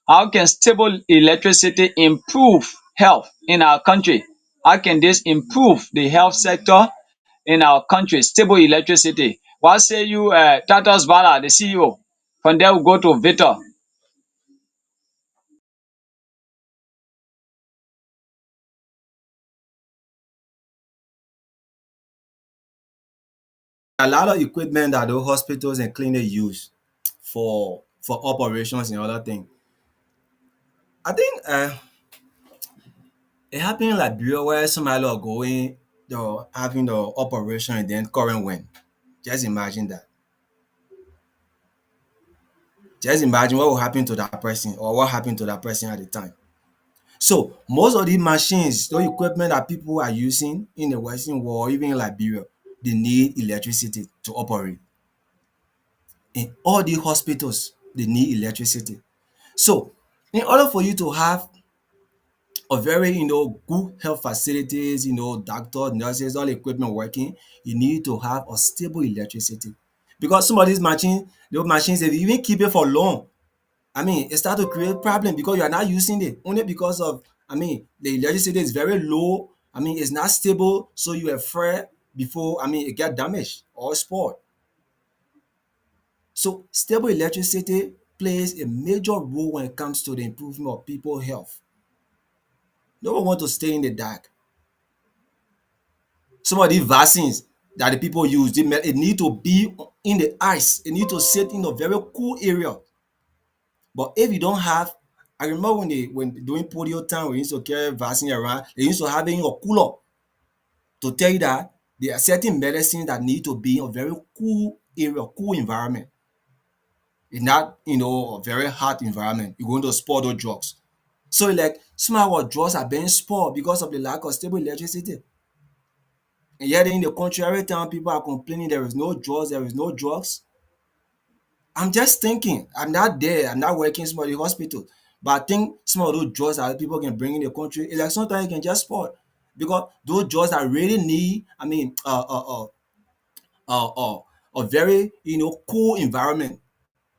How can stable electricity improve health in our country? How can this improve the health sector in our country? Stable electricity. What say you, Tatas Vala, the CEO? From there, we'll go to Victor. A lot of equipment that those hospitals and clinics use for operations and other things. I think it happened in Liberia where somebody are going, having the operation and then current went. Just imagine that. Just imagine what will happen to that person or what happened to that person at the time. So most of the machines, the equipment that people are using in the Western world, even in Liberia, they need electricity to operate. In all the hospitals, they need electricity. So in order for you to have a very good health facilities, doctors, nurses, all the equipment working, you need to have a stable electricity. Because some of these machines, those machines, if you even keep it for long, I mean, it start to create problem because you are not using it only because of, I mean, the electricity is very low. I mean, it's not stable, so you are afraid before, I mean, it get damaged or spoiled. So stable electricity plays a major role when it comes to the improvement of people's health. No one want to stay in the dark. Some of these vaccines that the people use, it need to be in the ice. It need to sit in a very cool area. But if you don't have, I remember when doing polio time, we used to carry vaccine around. They used to have it in a cooler to tell you that there are certain medicines that need to be in a very cool area, cool environment. In not a very hot environment, you're going to spoil those drugs. So like some of our drugs are being spoiled because of the lack of stable electricity. And yet in the country, every time people are complaining there is no drugs, there is no drugs. I'm just thinking, I'm not there, I'm not working in some of the hospital. But I think some of those drugs that people can bring in the country, it's like sometimes you can just spoil. Because those drugs that really need, I mean, a very, cool environment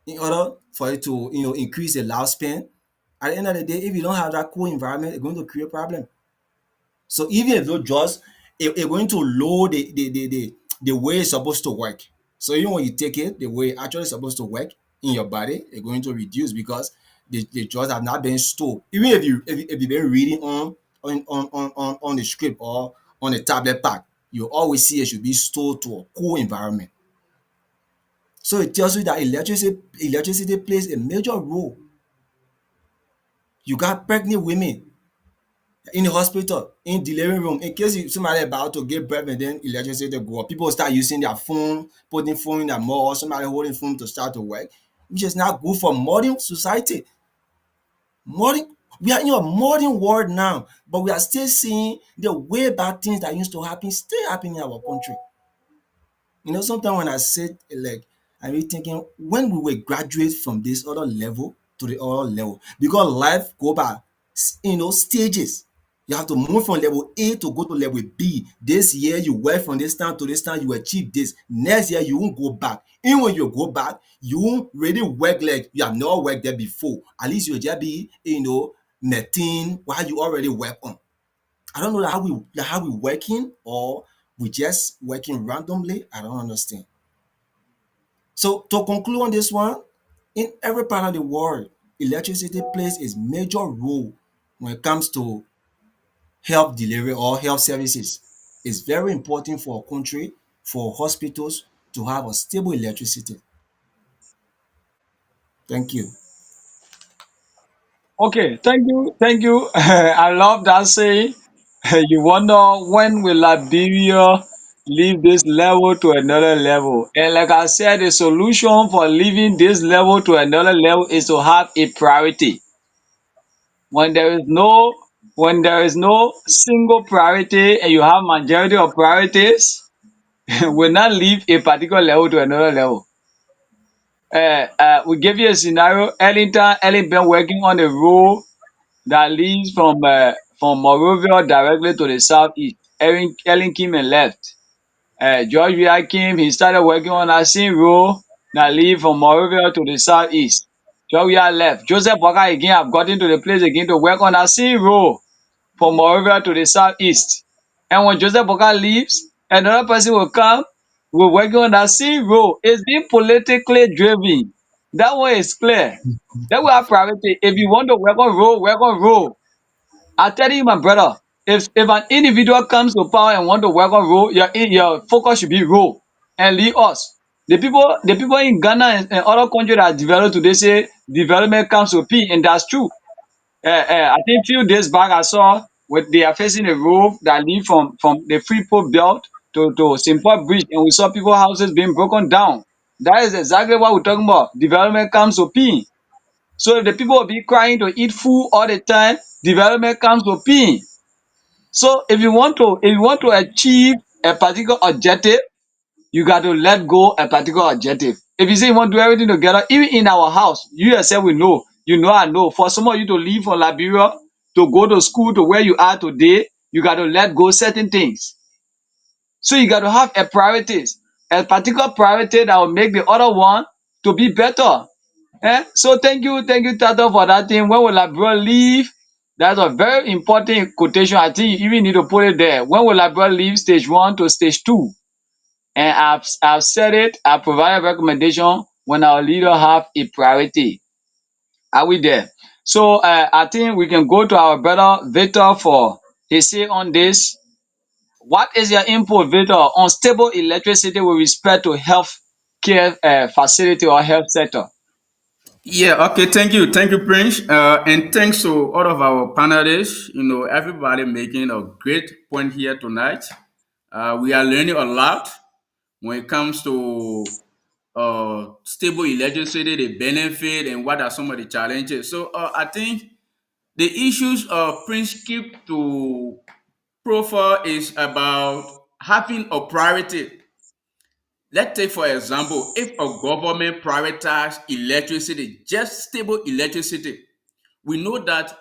in order for it to, increase the lifespan. At the end of the day, if you don't have that cool environment, it's going to create problem. So even if those drugs, it going to lower the way it's supposed to work. So even when you take it, the way it actually supposed to work in your body, it's going to reduce because the drugs have not been stored. Even if you've been reading on the script or on the tablet pack, you always see it should be stored to a cool environment. So it tells you that electricity plays a major role. You got pregnant women in the hospital, in delivery room, in case somebody about to give birth and then electricity go up, people start using their phone, putting phone in their mouth, or somebody holding phone to start to work, which is not good for modern society. Modern, we are in a modern world now, but we are still seeing the way bad things that used to happen still happening in our country. Sometimes when I sit like I'm really thinking when we will graduate from this other level to the other level because life go by stages. You have to move from level A to go to level B. This year you work from this time to this time, you achieve this. Next year you won't go back. And when you go back, you won't really work like you have not worked there before. At least you'll just be, maintain what you already work on. I don't know how we working or we just working randomly. I don't understand. So to conclude on this one, in every part of the world, electricity plays a major role when it comes to health delivery or health services. It's very important for a country, for hospitals to have a stable electricity. Thank you. Okay, thank you, thank you. I love that saying. You wonder when will Liberia leave this level to another level. And like I said, the solution for leaving this level to another level is to have a priority. When there is no when there is no single priority and you have majority of priorities, will not leave a particular level to another level. We give you a scenario. Ellington been working on a road that leads from Monrovia directly to the southeast. Ellen came and left. George Weah came, he started working on that same road that lead from Monrovia to the southeast. George Weah left. Joseph Walker again have gotten to the place again to work on that same road from Monrovia to the southeast. And when Joseph Walker leaves, another person will come, will working on that same road. It's being politically driven. That one is clear. That will have priority. If you want to work on road, work on road. I tell you, my brother, if an individual comes to power and want to work on rule, your focus should be rule and leave us. The people in Ghana and other countries that are developed today say development comes with peace, and that's true. I think few days back I saw they are facing a road that lead from the Freeport Belt to Simple Bridge, and we saw people houses being broken down. That is exactly what we're talking about. Development comes with peace. So if the people will be crying to eat food all the time, development comes with pain. So if you want to achieve a particular objective, you got to let go a particular objective. If you say you want to do everything together, even in our house, you yourself will know. You know I know. For some of you to leave from Liberia to go to school to where you are today, you got to let go certain things. So you got to have a particular priority that will make the other one to be better. So thank you, Tata, for that thing. When will Liberia leave? That's a very important quotation. I think you even need to put it there. When will Liberia leave stage one to stage two? And I've said it. I provide a recommendation when our leader have a priority. Are we there? So I think we can go to our brother Victor for his say on this. What is your input, Victor, on stable electricity with respect to health care facility or health sector? Yeah, okay, thank you, Prince, and thanks to all of our panelists. You know, everybody making a great point here tonight. We are learning a lot when it comes to stable electricity, the benefit, and what are some of the challenges. So I think the issues Prince keep to profile is about having a priority. Let's take, for example, if a government prioritize electricity, just stable electricity, we know that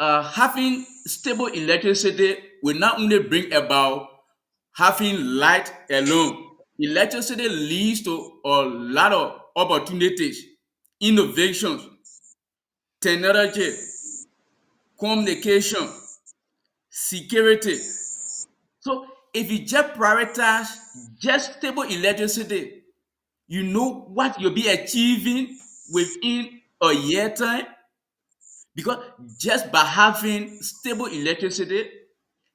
having stable electricity will not only bring about having light alone. Electricity leads to a lot of opportunities, innovations, technology, communication, security. So if you just prioritize just stable electricity, you know what you'll be achieving within a year time, because just by having stable electricity,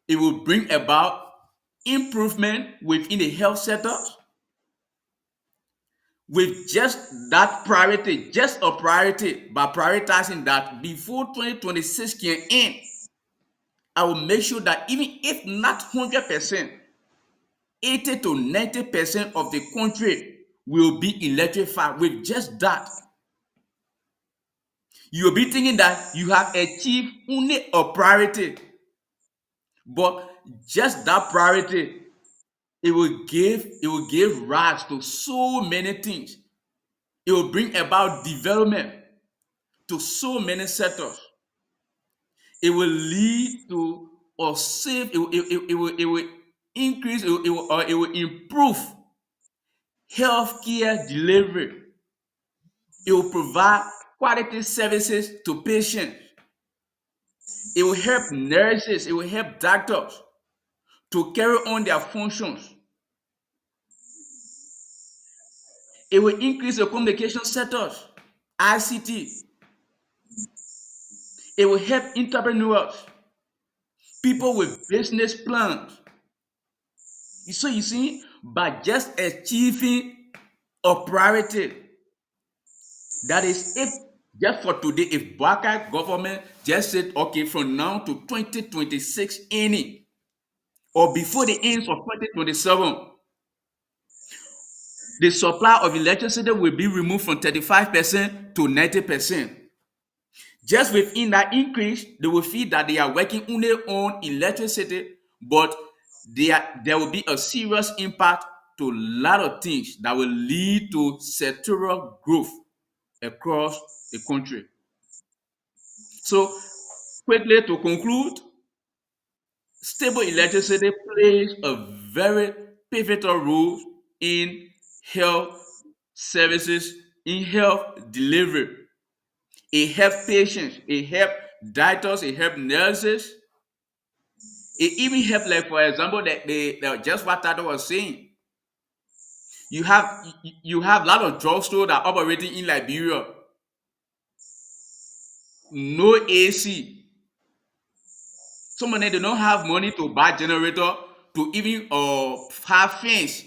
it will bring about improvement within the health sectors. With just that priority, just a priority, by prioritizing that before 2026 can end, I will make sure that even if not 100%, 80 to 90% of the country will be electrified. With just that, you'll be thinking that you have achieved only a priority, but just that priority, it will give rise to so many things. It will bring about development to so many sectors. It will lead to or save. It will increase. It will improve healthcare delivery. It will provide quality services to patients. It will help nurses. It will help doctors to carry on their functions. It will increase the communication sectors, ICT. It will help entrepreneurs, people with business plans. So you see, by just achieving a priority, that is, if Just for today, if Baka government just said, okay, from now to 2026 any, or before the end of 2027, the supply of electricity will be removed from 35% to 90%. Just within that increase, they will feel that they are working only on electricity, but there will be a serious impact to a lot of things that will lead to sectoral growth across the country. So, quickly to conclude, stable electricity plays a very pivotal role in health services, in health delivery. It helps patients, it helps doctors, it helps nurses, it even helps, like for example, just what Tata was saying. You have a lot of drugstores that are operating in Liberia, no AC. Some of them they don't have money to buy generator to even have fans,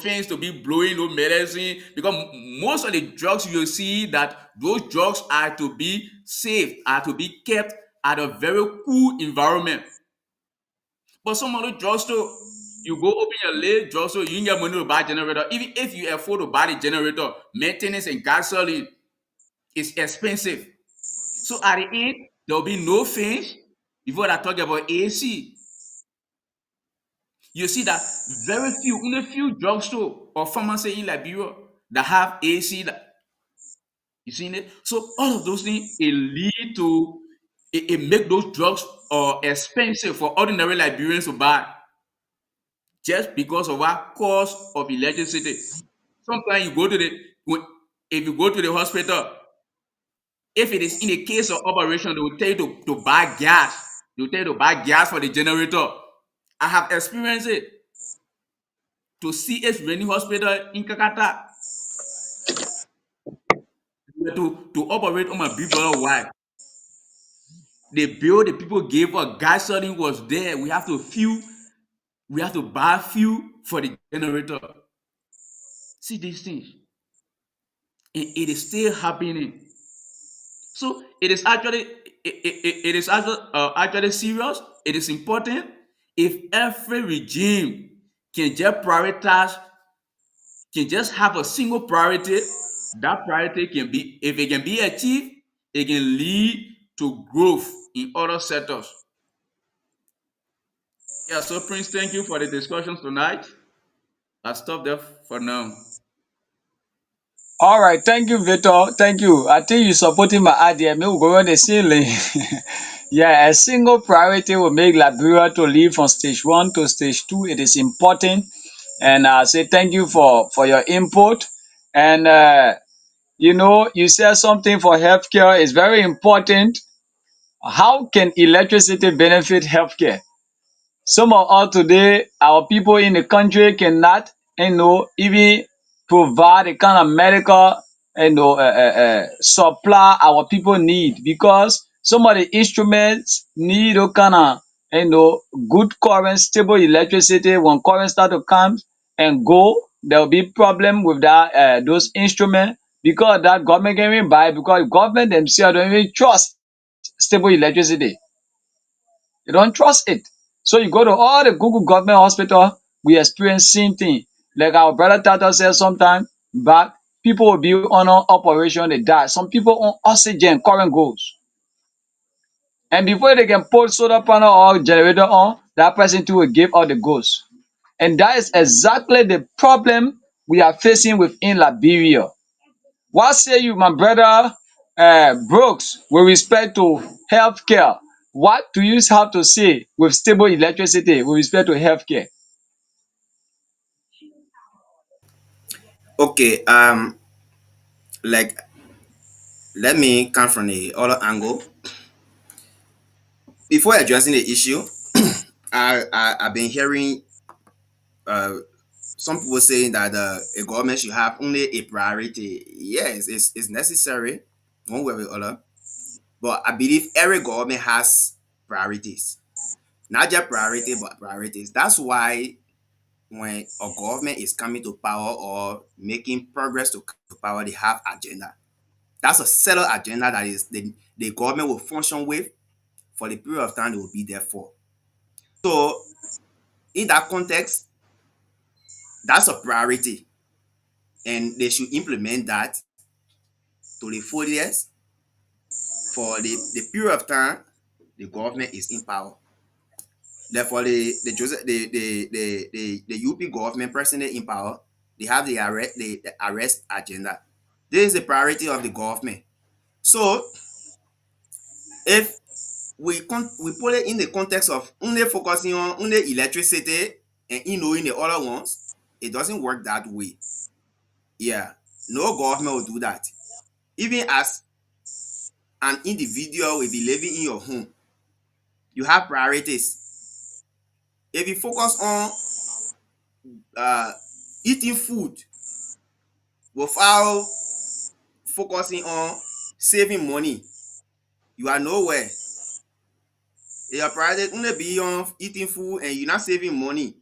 fans to be blowing no medicine because most of the drugs you see that those drugs are to be saved, are to be kept at a very cool environment. But some of the drugstore, you go open your late drugstore, you ain't get money to buy generator. Even if you afford to buy the generator, maintenance and gasoline is expensive. So at the end, there will be no fans before I talk about AC. You see that very few, only few drugstore or pharmacy in Liberia that have AC. You see it? So all of those things it lead to it make those drugs expensive for ordinary Liberians to buy just because of our cost of electricity. Sometimes if you go to the hospital, if it is in a case of operation, they will tell you to buy gas. They will tell you to buy gas for the generator. I have experienced it to C.H. Rennie Hospital in Kakata to operate on my big brother wife. The bill the people gave us, gasoline was there. We have to buy fuel for the generator. See these things. It is still happening. So it is actually serious. It is important if every regime can just prioritize, can just have a single priority. That priority can be, if it can be achieved, it can lead to growth in other sectors. Yeah, so Prince, thank you for the discussions tonight. I'll stop there for now. All right, thank you, Victor. Thank you. I think you supporting my idea. Maybe we go on the ceiling. Yeah, a single priority will make Liberia to leave from stage one to stage two. It is important, and I say thank you for your input. And you said something for healthcare is very important. How can electricity benefit healthcare? Some of us today, our people in the country cannot, even provide the kind of medical, supply our people need because some of the instruments need a kind of, good current, stable electricity. When current start to come and go, there will be problem with that those instruments because that government can even buy because government themselves don't even trust stable electricity. They don't trust it. So you go to all the Google government hospital, we experience same thing. Like our brother Tata said sometime back, people will be on an operation, they die. Some people on oxygen, current goes. And before they can put solar panel or generator on, that person too will give out the ghost. And that is exactly the problem we are facing within Liberia. What say you, my brother Brooks, with respect to healthcare? What do you have to say with stable electricity with respect to healthcare? Okay, like let me come from the other angle. Before addressing the issue, I've been hearing uh some people saying that a government should have only a priority. Yes, it's necessary one way or the other. But I believe every government has priorities. Not just priority, but priorities. That's why when a government is coming to power or making progress to come to power, they have agenda. That's a settled agenda that is the government will function with for the period of time they will be there for. So in that context, that's a priority, and they should implement that to the fullest for the period of time the government is in power. Therefore, the UP government presently in power, they have the arrest agenda. This is the priority of the government. So if we put it in the context of only focusing on only electricity and ignoring the other ones, it doesn't work that way. Yeah, no government will do that. Even as an individual, if you living in your home, you have priorities. If you focus on uh, eating food without focusing on saving money, you are nowhere. Your priority only be on eating food and you're not saving money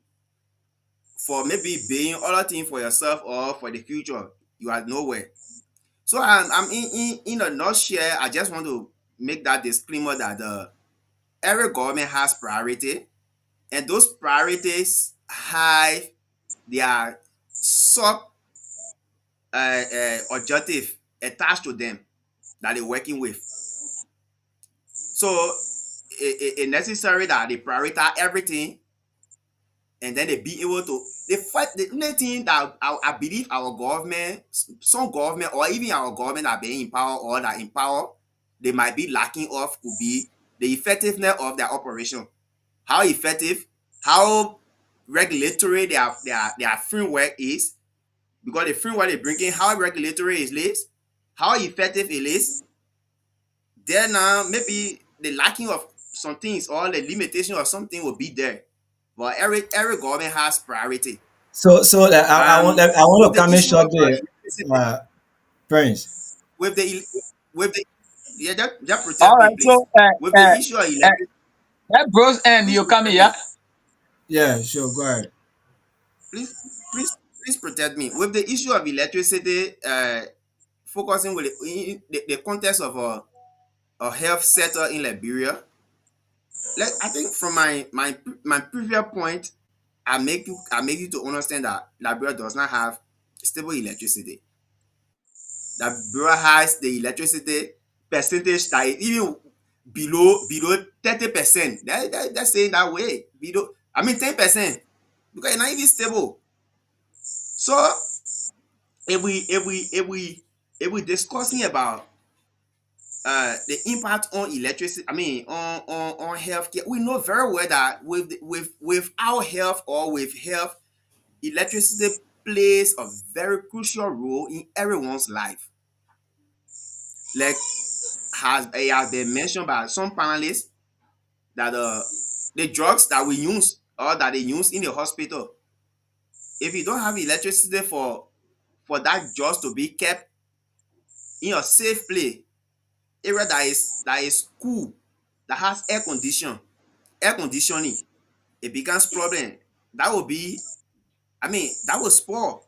for maybe paying other things for yourself or for the future. You are nowhere. So I'm in a nutshell. I just want to make that disclaimer that every government has priority, and those priorities have their sub objective attached to them that they're working with. So it necessary that they prioritize everything, and then they be able to they fight. The only thing that I believe our government, some government or even our government that being in power or that in power, they might be lacking of could be the effectiveness of their operation. How effective, how regulatory their framework is, because the framework they bring in, how regulatory it is, how effective it is. Then now maybe the lacking of some things or the limitation of something will be there. But every government has priority. So And I want with to the come in issue of short there, electricity, Prince. with the with the yeah, just All protect me, right, please. so With the issue of uh, electricity, that bros end, please you come protect here. me. Yeah, sure, go ahead. Please, please protect me. With the issue of electricity, focusing with the context of a health sector in Liberia. Like I think from my previous point, I make you to understand that Liberia does not have stable electricity. Liberia has the electricity percentage that is even below 30%. That's saying that way. Below, I mean 10%. Because it's not even stable. So if we discussing about the impact on electricity, I mean on healthcare, we know very well that with our health or with health, electricity plays a very crucial role in everyone's life. Like has it has been mentioned by some panelists that the drugs that we use or that they use in the hospital, if you don't have electricity for that drugs to be kept in a safe place, area that is cool, that has air conditioning, it becomes problem. That will be, I mean, that will spoil.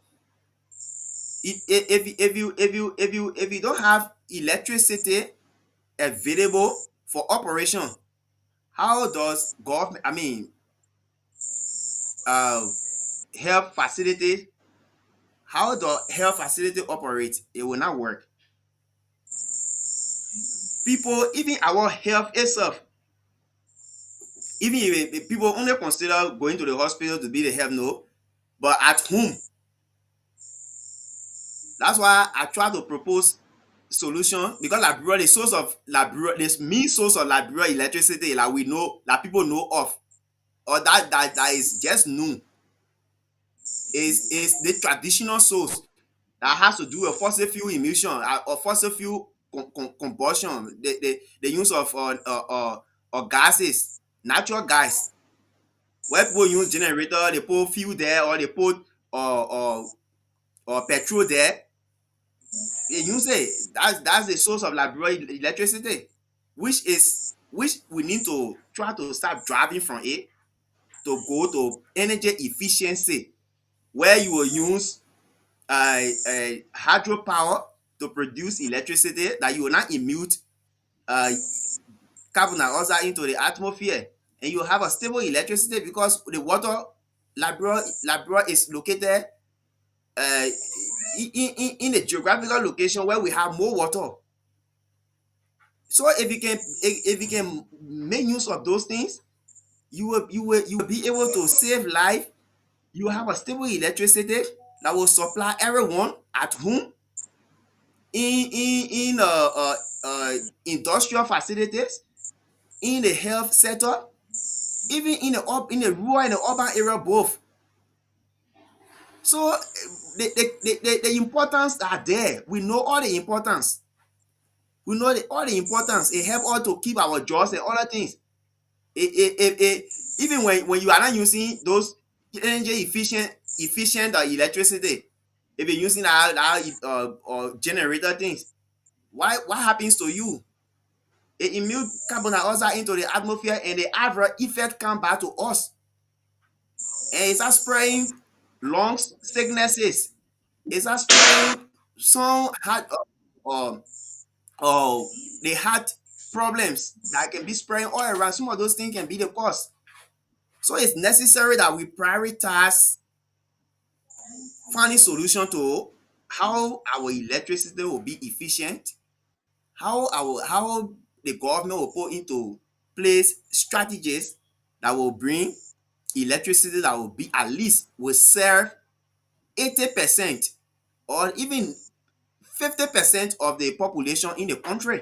If you don't have electricity available for operation, how does government, I mean, uh, health facilities, how the health facility operate? It will not work. People, even our health itself, even if people only consider going to the hospital to be the health, no, but at home. That's why I try to propose solution, because Liberia, the source of Liberia, this main source of Liberia electricity like we know that people know of, or that is just known, is the traditional source that has to do with fossil fuel emission or fossil fuel combustion, the use of gases, natural gas, where people use generator, they put fuel there or they put petrol there. They use it. That's the source of Liberia electricity, which we need to try to start driving from it to go to energy efficiency, where you will use hydropower to produce electricity, that you will not emit uh, carbon dioxide into the atmosphere, and you have a stable electricity because the water, Liberia is located uh, in a geographical location where we have more water. So if you can make use of those things, you will be able to save life. You have a stable electricity that will supply everyone at home, in industrial facilities, in the health sector, even in the rural and the urban area both. So the importance are there. We know all the importance. We know all the importance. It help us to keep our jobs and other things. Even when you are not using those energy efficient electricity, if you're using our generator things, what happens to you? It emits carbon dioxide into the atmosphere, and the average effect come back to us, and it's not spraying lungs sicknesses. It's not spraying some heart or the heart problems that can be spraying all around. Some of those things can be the cause. So it's necessary that we prioritize finding solution to how our electricity will be efficient, how the government will put into place strategies that will bring electricity that will be at least will serve 80% or even 50% of the population in the country.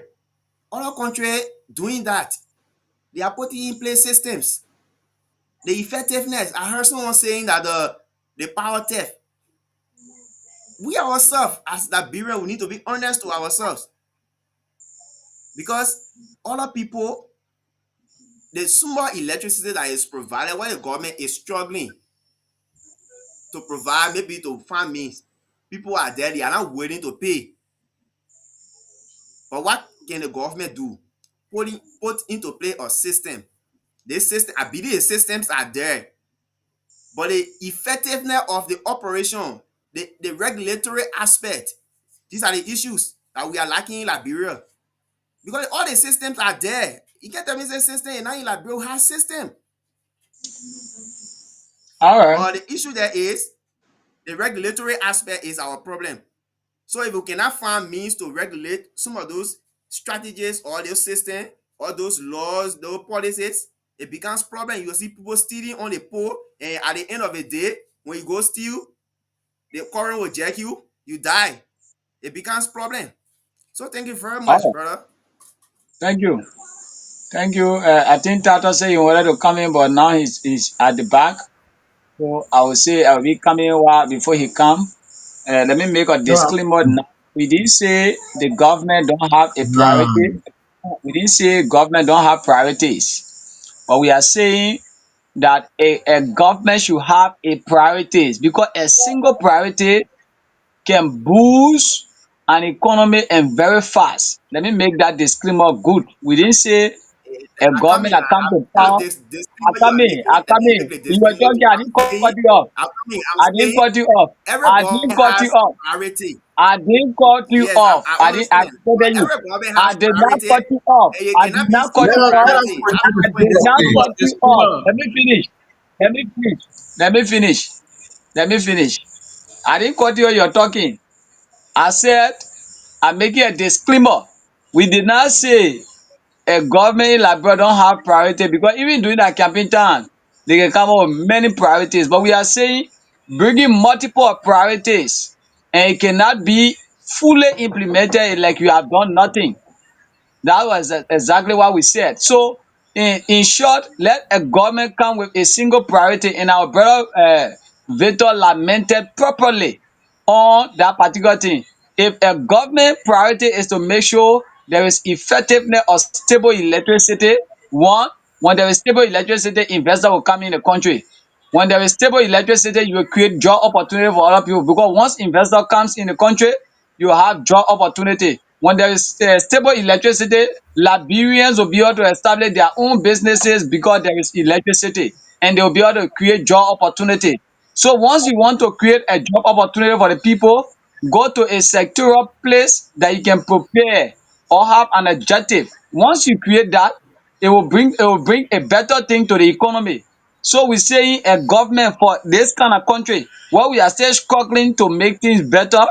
Other country doing that, they are putting in place systems. The effectiveness, I heard someone saying that the power theft, we ourselves as Liberia, we need to be honest to ourselves, because other people, the small electricity that is provided where the government is struggling to provide, maybe to find means, people are there, they are not willing to pay. But what can the government do? Put into play a system. This system, I believe the systems are there, but the effectiveness of the operation, the regulatory aspect, these are the issues that we are lacking in Liberia. Because all the systems are there. You can't tell me the system and now in Liberia has system. All right. But the issue there is the regulatory aspect is our problem. So if we cannot find means to regulate some of those strategies or those systems or those laws, those policies, it becomes problem. You see people stealing on the pole, and at the end of the day, when you go steal, the current will jack you, you die. It becomes problem. So thank you very All much, right. brother. Thank you. Thank you. I think Tata said he wanted to come in, but now he's at the back. So I will say I will be coming while before he come. Let me make a No, I'm, disclaimer now. We didn't say the government don't have a priority. no. We didn't say government don't have priorities. But we are saying that a government should have a priorities, because a single priority can boost an economy and very fast. Let me make that disclaimer good. We didn't say a I come government in. that come to That power. disclaimer you are making, I let come me make in. the You were disclaimer too. talking, I I'm didn't cut saying, you off. I'm I didn't saying cut you off. every I didn't government cut you has off. priority. I didn't cut you Yes, off. I I understand. But quoted you. every government I has did not priority, cut you off. and you I did cannot be not cut Let you us, single let off. us priority. That's continue my to I point. speak did this not thing. cut you off. Let me finish. Let me finish. Let me finish. Let me finish. I didn't cut you when you're talking. I said I'm making a disclaimer. We did not say a government in Liberia don't have priority, because even during that campaign time, they can come up with many priorities. But we are saying bringing multiple priorities, and it cannot be fully implemented like you have done nothing. That was exactly what we said. So, in short, let a government come with a single priority, and our brother Victor lamented properly on that particular thing. If a government priority is to make sure there is effectiveness of stable electricity, one, when there is stable electricity, investor will come in the country. When there is stable electricity, you will create job opportunity for other people, because once investor comes in the country, you have job opportunity. When there is stable electricity, Liberians will be able to establish their own businesses because there is electricity, and they will be able to create job opportunity. So once you want to create a job opportunity for the people, go to a sectoral place that you can prepare or have an objective. Once you create that, it will bring a better thing to the economy. So we saying a government for this kind of country where we are still struggling to make things better,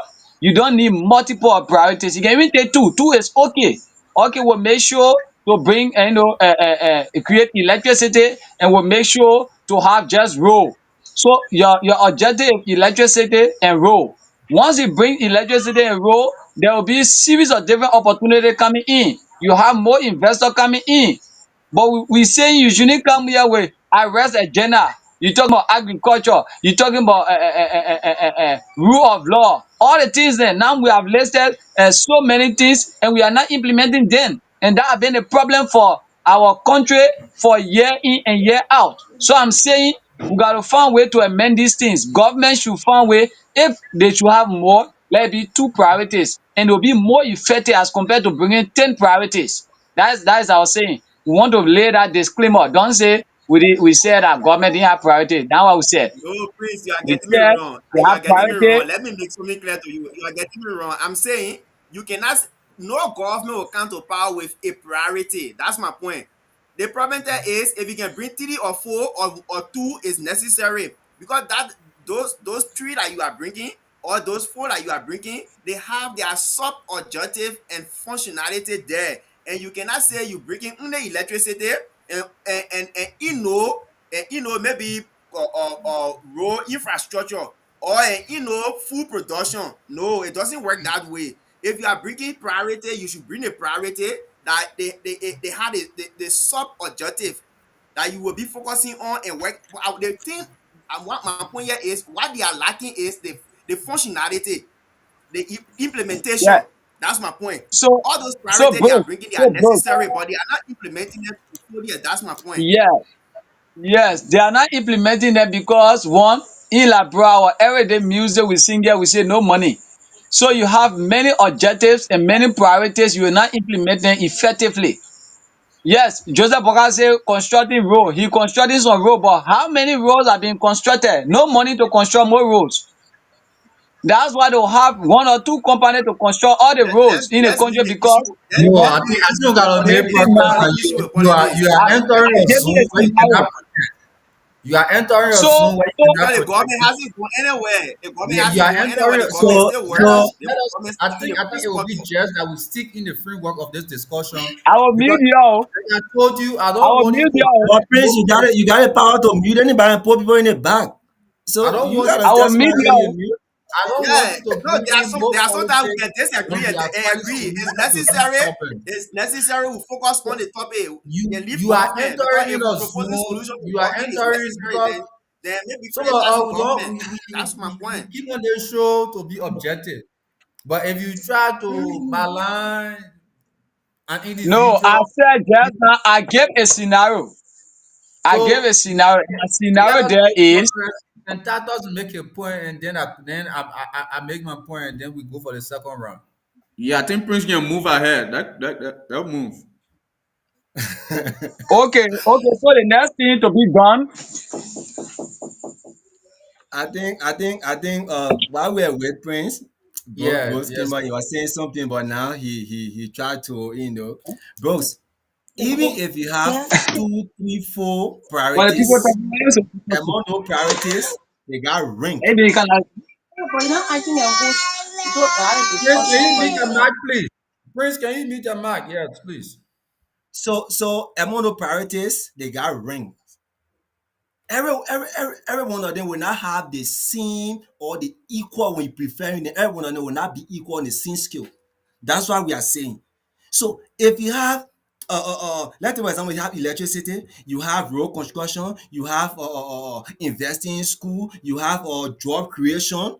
you don't need multiple of priorities. You can even take two. Two is okay. Okay, we'll make sure to bring create electricity, and we'll make sure to have just road. So your objective is electricity and road. Once you bring electricity and road, there will be series of different opportunity coming in. You have more investor coming in. But we saying you shouldn't come here with arrest agenda. You talking about agriculture. You talking about rule of law. All the things there. Now we have listed so many things, and we are not implementing them. And that have been a problem for our country for year in and year out. So I'm saying we got to find way to amend these things. Government should find way. If they should have more, let it be two priorities, and it will be more effective as compared to bringing 10 priorities. That's our saying. We want to lay that disclaimer. Don't say we said that government didn't have priority. That's what we said. No, Prince, you are We getting me said wrong. they You have are getting me priority. wrong. Let me make something clear to you. You are getting me wrong. I'm saying you cannot. No government will come to power with a priority. That's my point. The problem there is if you can bring three or four or two is necessary because that those three that you are bringing or those four that you are bringing, they have their sub objective and functionality there, and you cannot say you bringing only electricity and maybe road infrastructure or food production. No, it doesn't work that way. If you are bringing priority, you should bring a priority that they had the sub objective that you will be focusing on and work. The thing, and what my point here is, what they are lacking is the functionality, the Yeah. implementation. That's my point. So All those so priorities they are bro, bringing, they are so bro, necessary, but they are not implementing them fully. That's my point. yeah, yes, they are not implementing them because one, in Liberia, our everyday music we sing here, we say no money. So you have many objectives and many priorities, you will not implement them effectively. Yes, Joseph Boka say constructing road. He constructing some road, but how many roads are being constructed? No money to construct more roads. That's why they'll have one or two companies to construct all the roads in the Let's leave country the because issue. the No, Let's government leave the I think issue we with gotta make politics. is progress. Let's now. leave That the issue with you politics. are I entering a gave you a zone where you cannot scenario. protect. You are entering a So zone where you so cannot Because the protect government it. hasn't gone anywhere. The government Yeah, you hasn't are gone anywhere. entering. The government So still let working. us The let us. government I still in think the it will principle. be just that we stick in the framework of this discussion I will because, mute you. like I told you, I I don't will want it mute to you. just But Prince, go. you got the power to mute anybody and put people in the back. I So don't you want it. gotta I will tell mute somebody when you you. mute. I don't want Yeah, it to no, bring in more there are sometimes we politics can disagree when and, we are and trying to agree. It's listen to this necessary. topic. It's necessary we focus on So the topic and leave you are government, because entering if in we a proposing zone. solution to You are government is entering necessary, because then maybe some of criticize the us government. don't. That's my We point. keep on this show to be objective. But if you try to malign an No, I individual, said just now I gave a scenario. I gave a so scenario. The let scenario us there make is progress. And that doesn't make a point, and then I make my point, and then we go for the second round. Yeah, I think Prince can move ahead. That move. okay, okay. So the next thing to be done, I think while we're with Prince, Yeah, Bros yes. came out, he was saying something, but now he tried to, Bros, even if you have 2, 3, 4 but the people priorities, talking among those priorities, they got rank. maybe you can ask. Prince, can you meet your mic, please? Prince, can you meet your mic? Yes, please. So among those priorities, they got rank. Every one of them will not have the same or the equal when you preferring them. Every one of them will not be equal on the same scale. That's what we are saying. So if you have let's say for example you have electricity, you have road construction, you have investing in school, you have job creation,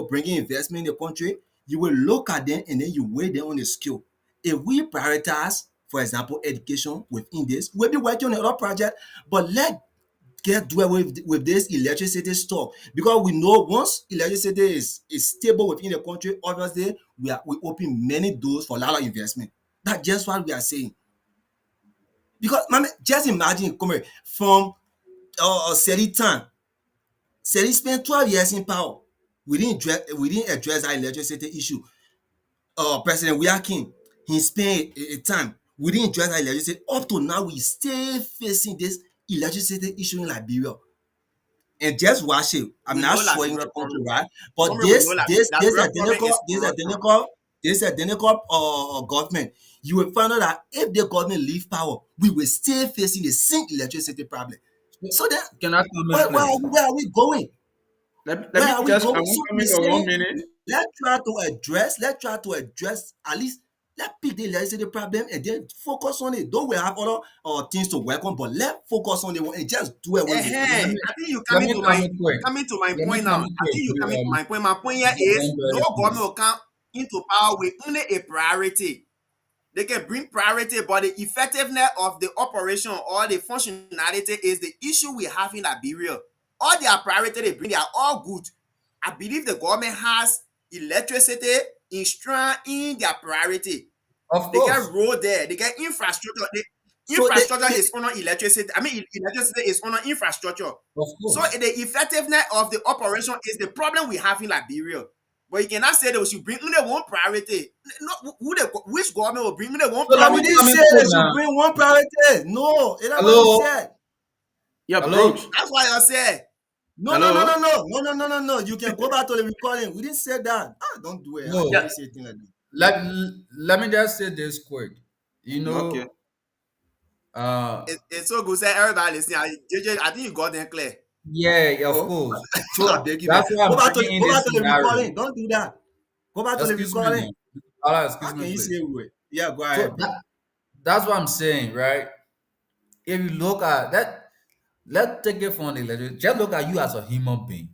bringing investment in the country, you will look at them and then you weigh them on the scale. If we prioritize, for example, education within this, we'll be working on another project, but let get dwell with this electricity stuff, because we know once electricity is stable within the country, obviously we open many doors for a lot of investment. That's just what we are saying. Because man, just imagine coming from Seri time. Seri spent 12 years in power. we didn't address that electricity issue. President Wiakin, he spent a time. We didn't address that electricity. Up to now, we still facing this electricity issue in Liberia. And just watch it. I'm We not know sure in Liberia the country, problem. right? But Comrade, we know that this Liberia problem identical is this corruption. identical this identical government. You will find out that if the government leave power, we will still facing the same electricity problem. So then, Can I come in, where are please? we, where are we going? Let Where me are we just, I going? won't So come we in for say, 1 minute. let's try to address at least, let's pick the electricity problem and then focus on it. Though we have other things to work on, but let's focus on it and just do away with it. Let me I think you let coming me to come my in quick. Let me point now. come in I quick. think you coming to my point. My point here You is don't do no it, government please. will come into power with only a priority. They can bring priority, but the effectiveness of the operation or the functionality is the issue we have in Liberia. All their priority they bring, they are all good. I believe the government has electricity in their priority. Of They get course, road there, they get infrastructure. The So they, infrastructure they is on electricity. I mean, electricity is on infrastructure. of So course. the effectiveness of the operation is the problem we have in Liberia. But you cannot say they should bring only one priority. No, which government will bring only one So let we me didn't come priority? in say quick they should now. bring one priority. No, it's not what we Hello, said. Yeah, Brooks. hello. That's why I said No, no, no, no, Hello. no, no, no, no, no, no. You can go back to the recording. We didn't say that. Don't do it. I No, never Yeah. say anything like that. let me just say this quick. You Okay. know, uh, it's so good. Say everybody listening. JJ, I think you got them clear. yeah, of Oh, course. I So beg you, man. that's why I'm bringing in Go back this to the scenario. recording. Don't do that. Go back to the Excuse me recording. now. Allah, How excuse me, can you say please. we? Yeah, go So ahead, bro. that's what I'm saying, right? If you look at that, let's take it from the legend. Just look at you as a human being.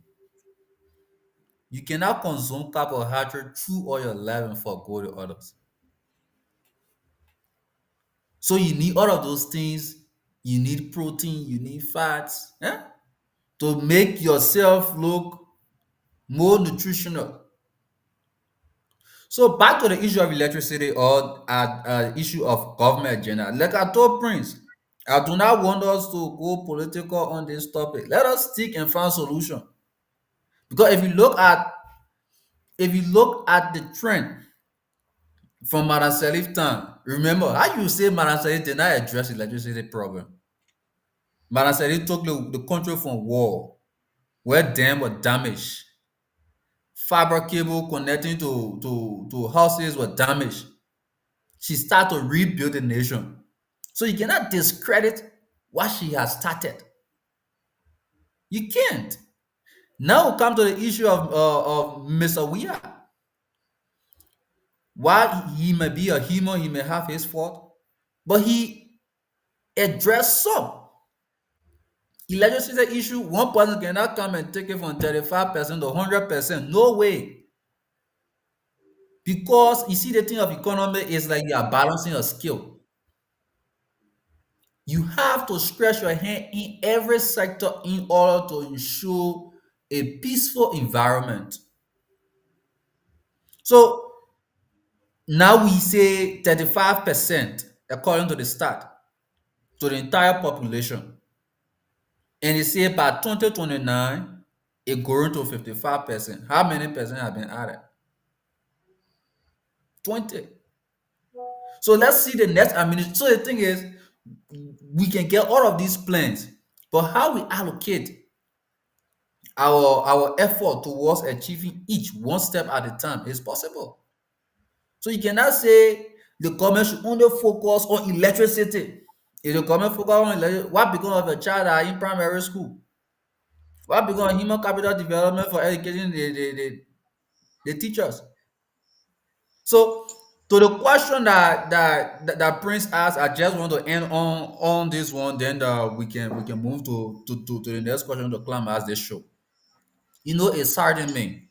You cannot consume carbohydrate through all your life and forgo the others. So you need all of those things. You need protein, you need fats, to make yourself look more nutritional. So back to the issue of electricity or issue of government agenda. Like I told Prince, I do not want us to go political on this topic. Let us stick and find solution. Because if you look at the trend from Madam Salif time, remember how you say Madam Salif did not address electricity problem. Madam Salif took the country from war, where dam were damaged, fiber cable connecting to houses were damaged. She started to rebuild the nation. So you cannot discredit what she has started. You can't. Now we come to the issue of Mr. Weah. While he may be a human, he may have his fault, but he addressed some. Electricity issue, one person cannot come and take it from 35% to 100%. No way. Because you see, the thing of economy is like you are balancing a skill. You have to stretch your hand in every sector in order to ensure a peaceful environment. So now we say 35%, according to the stat, to the entire population. And they say by 2029, it growing to 55%. How many percent have been added? 20. So let's see the next administration. So the thing is, we can get all of these plans, but how we allocate our effort towards achieving each one step at a time is possible. So you cannot say the government should only focus on electricity. If the government focus on electricity, what become of a child that are in primary school? What become of human capital development for educating the teachers? So to the question that Prince asked, I just want to end on this one. Then we can move to the next question to climb this show. It saddened me.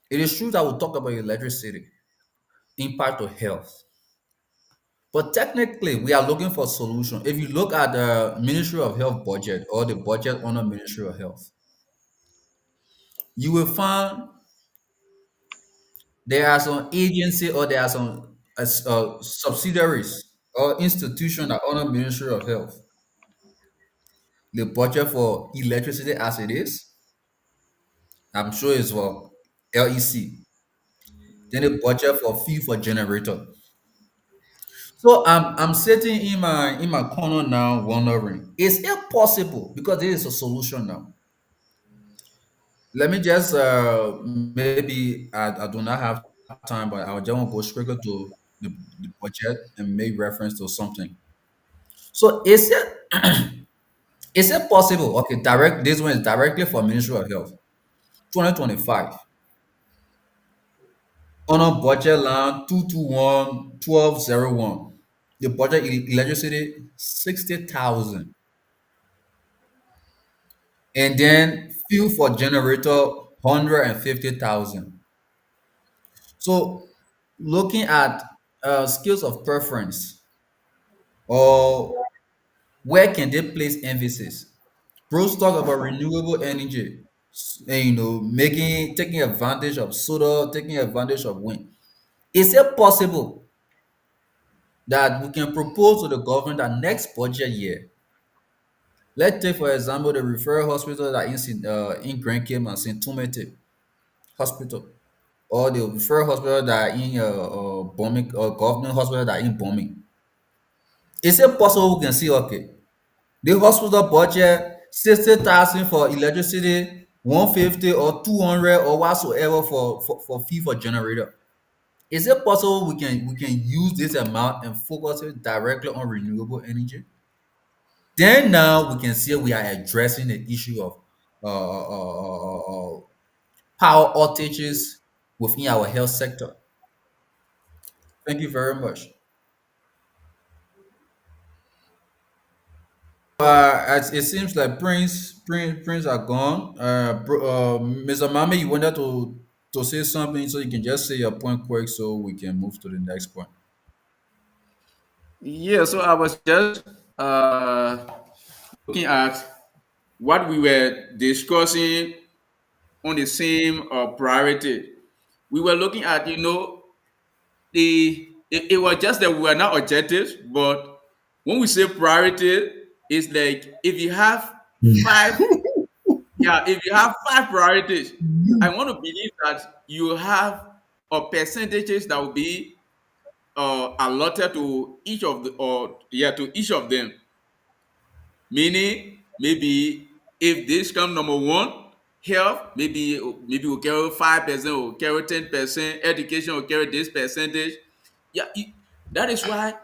It is true that we talk about electricity, impact to health. But technically, we are looking for solution. If you look at the Ministry of Health budget or the budget under Ministry of Health, you will find there are some agency or there are some subsidiaries or institution that under Ministry of Health. The budget for electricity as it is, I'm sure it's for LEC. Then a budget for fee for generator. So I'm sitting in my corner now wondering, is it possible? Because there is a solution now. Let me just maybe I do not have time, but I just want to go straight to the budget and make reference to something. So is it possible? Okay, direct this one is directly for Ministry of Health. 2025 on a budget line 221-1201. The budget electricity 60,000. And then fuel for generator 150,000. So looking at skills of preference, or where can they place emphasis? Pros talk about renewable energy, and, making taking advantage of solar, taking advantage of wind. Is it possible that we can propose to the government that next budget year, let's take for example the referral hospital that in Grand Cayman and St. Tumete Hospital, or the referral hospital that are in bombing, or government hospital that are in bombing. Is it possible we can see, okay, the hospital budget 60,000 for electricity, 150 or 200 or whatsoever for fee for generator? Is it possible we can use this amount and focus it directly on renewable energy? Then now we can see we are addressing the issue of power outages within our health sector. Thank you very much. It seems like Prince are gone. Mr. Mami, you wanted to say something, so you can just say your point quick, so we can move to the next point. Yeah, so I was just uh, looking at what we were discussing on the same priority. We were looking at, it was just that we were not objectives, but when we say priority, it's like if you have five, yeah, if you have five priorities, I want to believe that you have a percentages that will be allotted to each of the, or yeah, to each of them. Meaning, maybe if this come number one, health, maybe will carry 5%, will carry 10%, education will carry this percentage. Yeah, that is why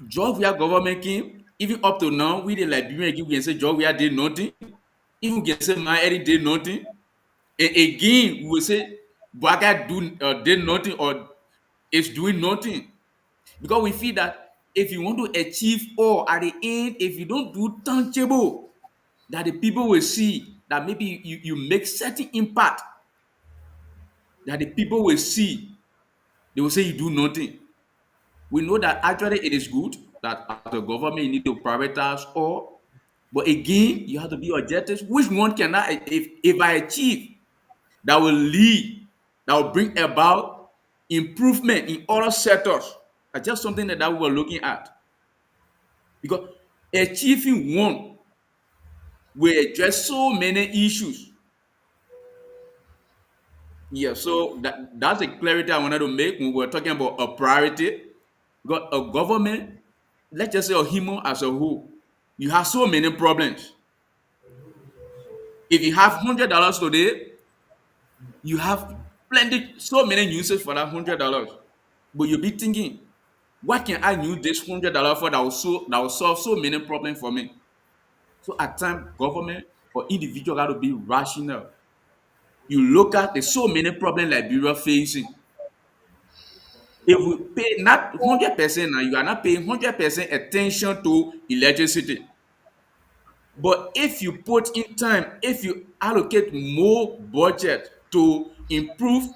Georgia government came, even up to now, we the Liberian we can say Georgia did nothing. Even we can say my Eddie did nothing. And again, we will say Baga did nothing or is doing nothing. Because we feel that if you want to achieve all at the end, if you don't do tangible, that the people will see that maybe you make certain impact, that the people will see, they will say you do nothing. We know that actually it is good that as a government you need to prioritize all, but again, you have to be objective. Which one can I, if I achieve, that will lead, that will bring about improvement in other sectors? That's just something that we were looking at. Because achieving one will address so many issues. Yeah, so that's the clarity I wanted to make when we were talking about a priority. Because a government, let's just say a human as a whole, you have so many problems. If you have $100 today, you have plenty, so many uses for that $100. But you'll be thinking, what can I use this $100 for that will solve so many problems for me? So at times, government or individual got to be rational. You look at the so many problems Liberia facing. If we pay not 100% now, you are not paying 100% attention to electricity. But if you put in time, if you allocate more budget to improve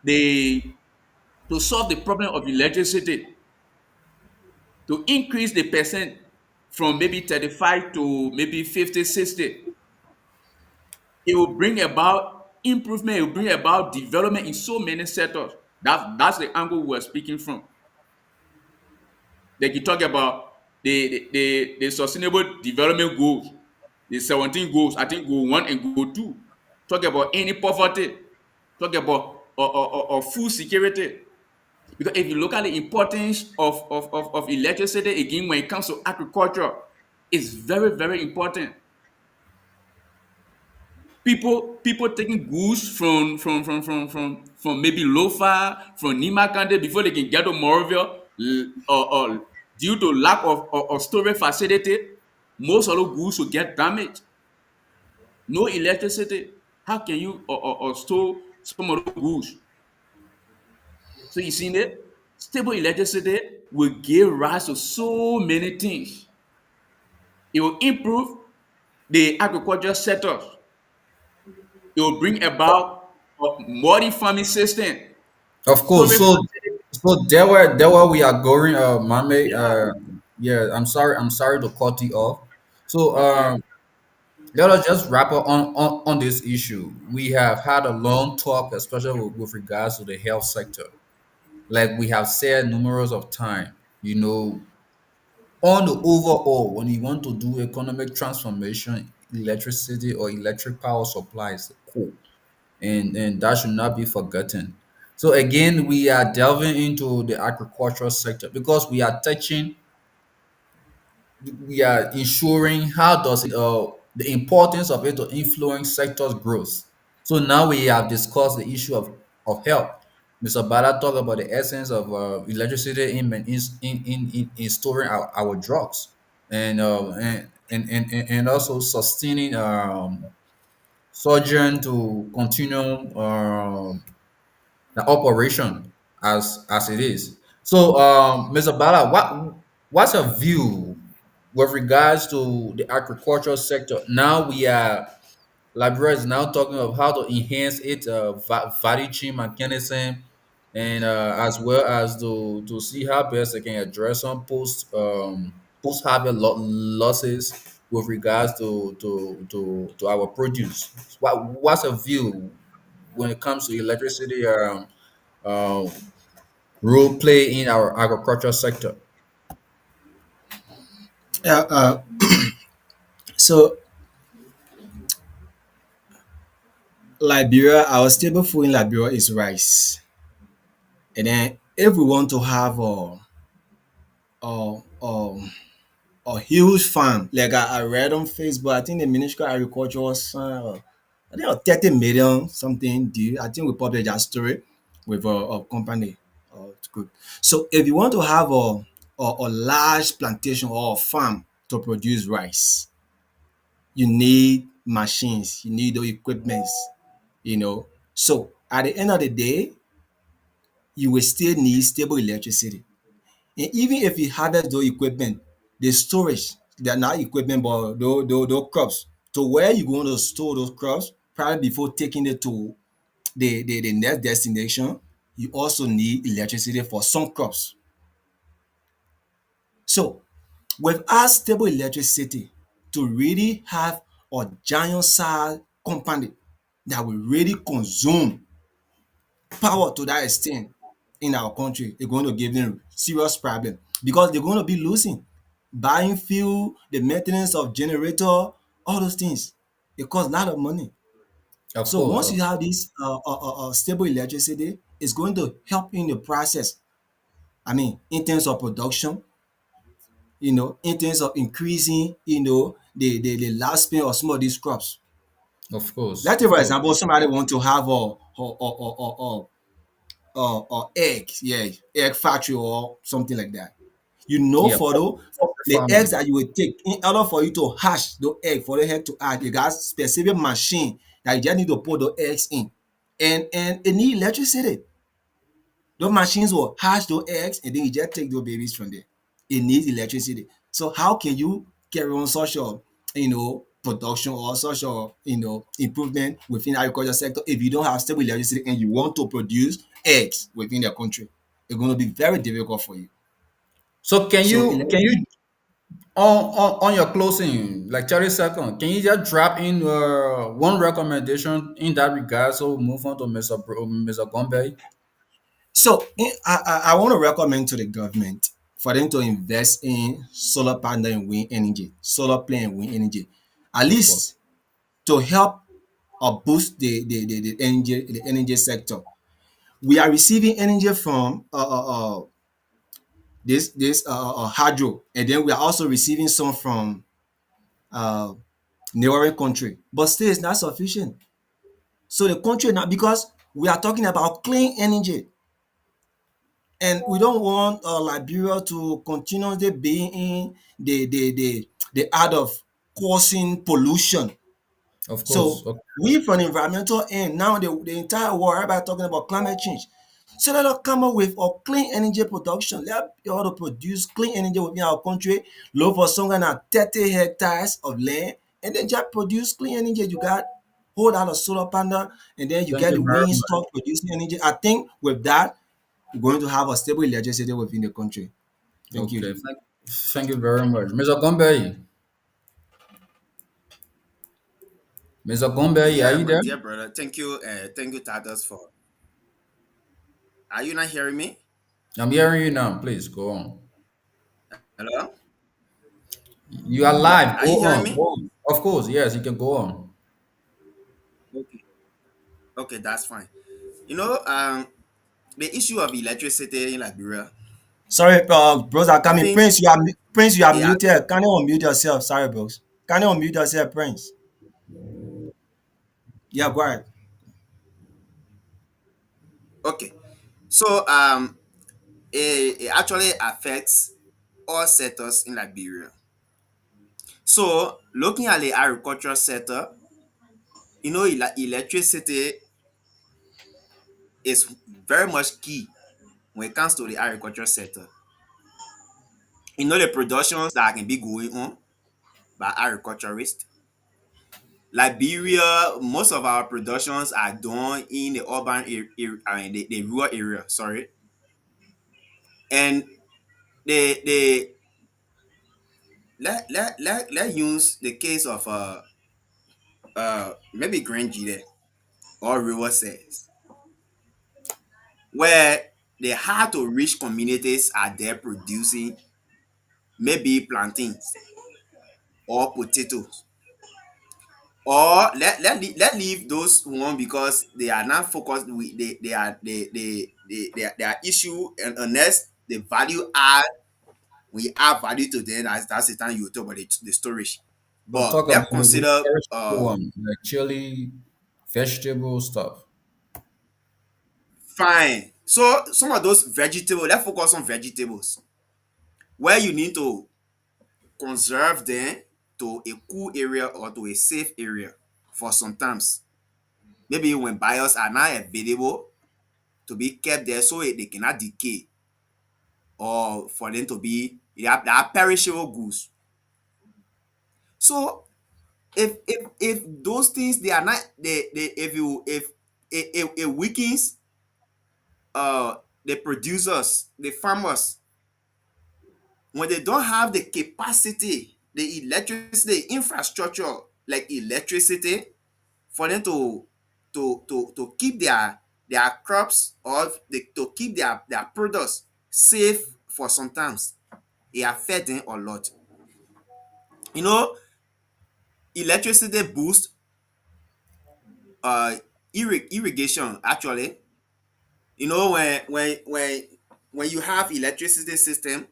the to solve the problem of electricity, to increase the percent from maybe 35 to maybe 50, 60, it will bring about improvement, it will bring about development in so many sectors. That's the angle we're speaking from. Like you talk about the sustainable development goals, the 17 goals, I think goal one and goal two. talk about any poverty, talk about or food security. Because if you look at the importance of electricity again when it comes to agriculture, it's very, very important. People taking goods from maybe Lofa, from Nimakande before they can get to Morovia, due to lack of storage facility, most of the goods will get damaged. No electricity. How can you store some of the goods? So you see that stable electricity will give rise to so many things. It will improve the agricultural sector. It will bring about a modern farming system, Of course. storage So facility. there where we are going, Mame. Yeah, Yeah, I'm sorry to cut you off. So okay. let us just wrap up on this issue. We have had a long talk, especially with regards to the health sector. Like we have said numerous of time, on the overall, when you want to do economic transformation, electricity or electric power supply is the core, and that should not be forgotten. So again, we are delving into the agricultural sector because we are ensuring how does it the importance of it to influence sectors growth. So now we have discussed the issue of health. Mr. Bala talked about the essence of electricity in storing our drugs, and also sustaining surgeon to continue the operation as it is. So, Mr. Bala, what's your view with regards to the agricultural sector? Now Liberia is now talking of how to enhance its value chain mechanism, and as well as to see how best they can address some post harvest losses with regards to our produce. What's your view when it comes to electricity uh, role play in our agricultural sector? Yeah, so Liberia, our staple food in Liberia is rice. And then if we want to have a, a, a huge farm, like I read on Facebook, I think the Ministry of Agriculture was, I think 30 million something due. I think we published that story with a company. It's good. So if you want to have a large plantation or a farm to produce rice, you need machines, you need the equipments, you know. So at the end of the day, you will still need stable electricity. And even if you harvest those equipment, the storage, they're not equipment, but those crops. To where you going to store those crops, probably before taking it to the next destination, you also need electricity for some crops. So without stable electricity, to really have a giant size company that will really consume power to that extent in our country, it's going to give them serious problem because they're going to be losing buying fuel, the maintenance of generator, all those things. It costs a lot of money. Of So course, once you have this stable electricity, it's going to help in the process. I mean, in terms of production, in terms of increasing, the lifespan of some of these crops. of course, Let's say, of for course. example, somebody want to have or egg, yeah, egg factory or something like that. Yeah, For the eggs farming. that you will take, in order for you to hatch the egg, for the egg to hatch, you got specific machine that you just need to put the eggs in, and it need electricity. Those machines will hatch those eggs, and then you just take those babies from there. It needs electricity. So how can you carry on such a production or such a improvement within the agriculture sector if you don't have stable electricity and you want to produce eggs within the country? It's going to be very difficult for you. So can So you can you on your closing, like 30 seconds, can you just drop in one recommendation in that regard? So we move on to Mr. Gombe. I want to recommend to the government for them to invest in solar panel and wind energy, solar plant and wind energy, at Of course, least to help. boost the energy sector. We are receiving energy from this hydro, and then we are also receiving some from uh, neighboring country, but still it's not sufficient. So the country now, because we are talking about clean energy, and we don't want Liberia to continuously be in the art of causing pollution. Of course. So we from the environmental end, now the entire world, everybody talking about climate change. So let us come up with a clean energy production. Let us to produce clean energy within our country. Look for somewhere than 30 hectares of land, and then just produce clean energy. You got hold out a solar panel, and then you Thank get you the very wind much. stock producing energy. I think with that, we're going to have a stable electricity within the country. Thank you. Okay. Thank you very much. Mr. Gombe. Mr. Gombe, are Yeah, you my there? dear brother. Thank you, Tatas, for. Are you not hearing me? I'm hearing you now. Please go on. Hello? You are live. Are Go you hearing on. Go me? on. Of course, yes, you can go on. Okay. Okay, that's fine. The issue of electricity in Liberia, Sorry, bros are I coming. think Prince, you are it has. muted. Can you unmute yourself? Sorry, bros. Can you unmute yourself, Prince? Yeah, go ahead. Okay. So it actually affects all sectors in Liberia. So looking at the agricultural sector, electricity is very much key when it comes to the agricultural sector. The productions that can be going on by agriculturists. Liberia, most of our productions are done in the urban the rural area. Sorry, and the let use the case of maybe Grand G or River Says, where the hard to reach communities are there producing maybe plantains or potatoes. Or let leave those one because they are not focused. They are they are issue, and unless the value add, we add value to them. That's the time you talk about the storage. So But talk about let's the consider perishable one, like chili, vegetable stuff. fine. So some of those vegetables, let's focus on vegetables where you need to conserve them to a cool area or to a safe area for some times. Maybe when buyers are not available to be kept there so they cannot decay, or for them to be they are perishable goods. So if those things they are not they if you if it weakens the producers, the farmers, when they don't have the capacity, the electricity, infrastructure like electricity for them to keep their crops, or to keep their products safe for sometimes, it affect them a lot. you know Electricity boost uh irrigation actually. When you have electricity system,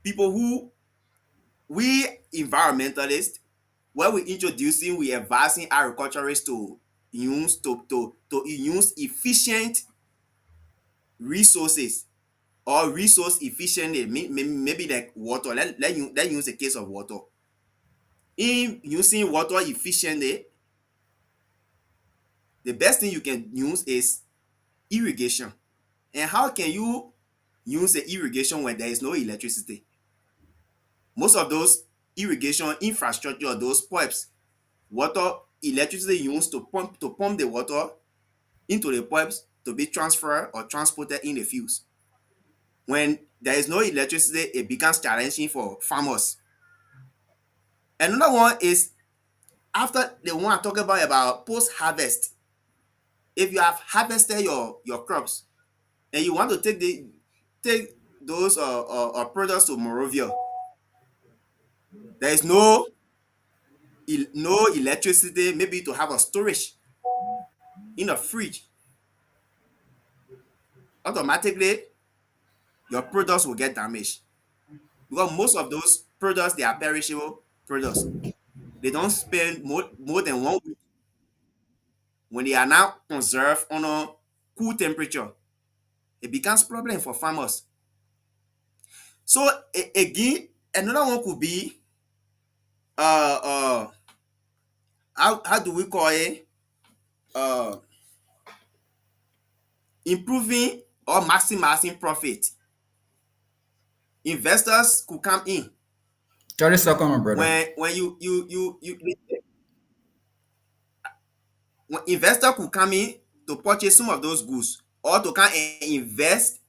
people who we environmentalists, when we advising agriculturists to use efficient resources, or resource efficiently. Maybe like water. Let use the case of water. In using water efficiently, the best thing you can use is irrigation. And how can you use the irrigation when there is no electricity? Most of those irrigation infrastructure, those pipes, water, electricity used to pump the water into the pipes to be transferred or transported in the fields. When there is no electricity, it becomes challenging for farmers. Another one is after the one I talk about post harvest. If you have harvested your crops and you want to take those products to Morovia, there is no no electricity, maybe to have a storage in a fridge, automatically your products will get damaged, because most of those products, they are perishable products. They don't spend more than 1 week when they are now conserved on a cool temperature. It becomes problem for farmers. So again, another one could be uh uh how do we call it, uh improving or maximizing profit. Investors could come in 30 seconds, my brother. when when investor could come in to purchase some of those goods, or to come and invest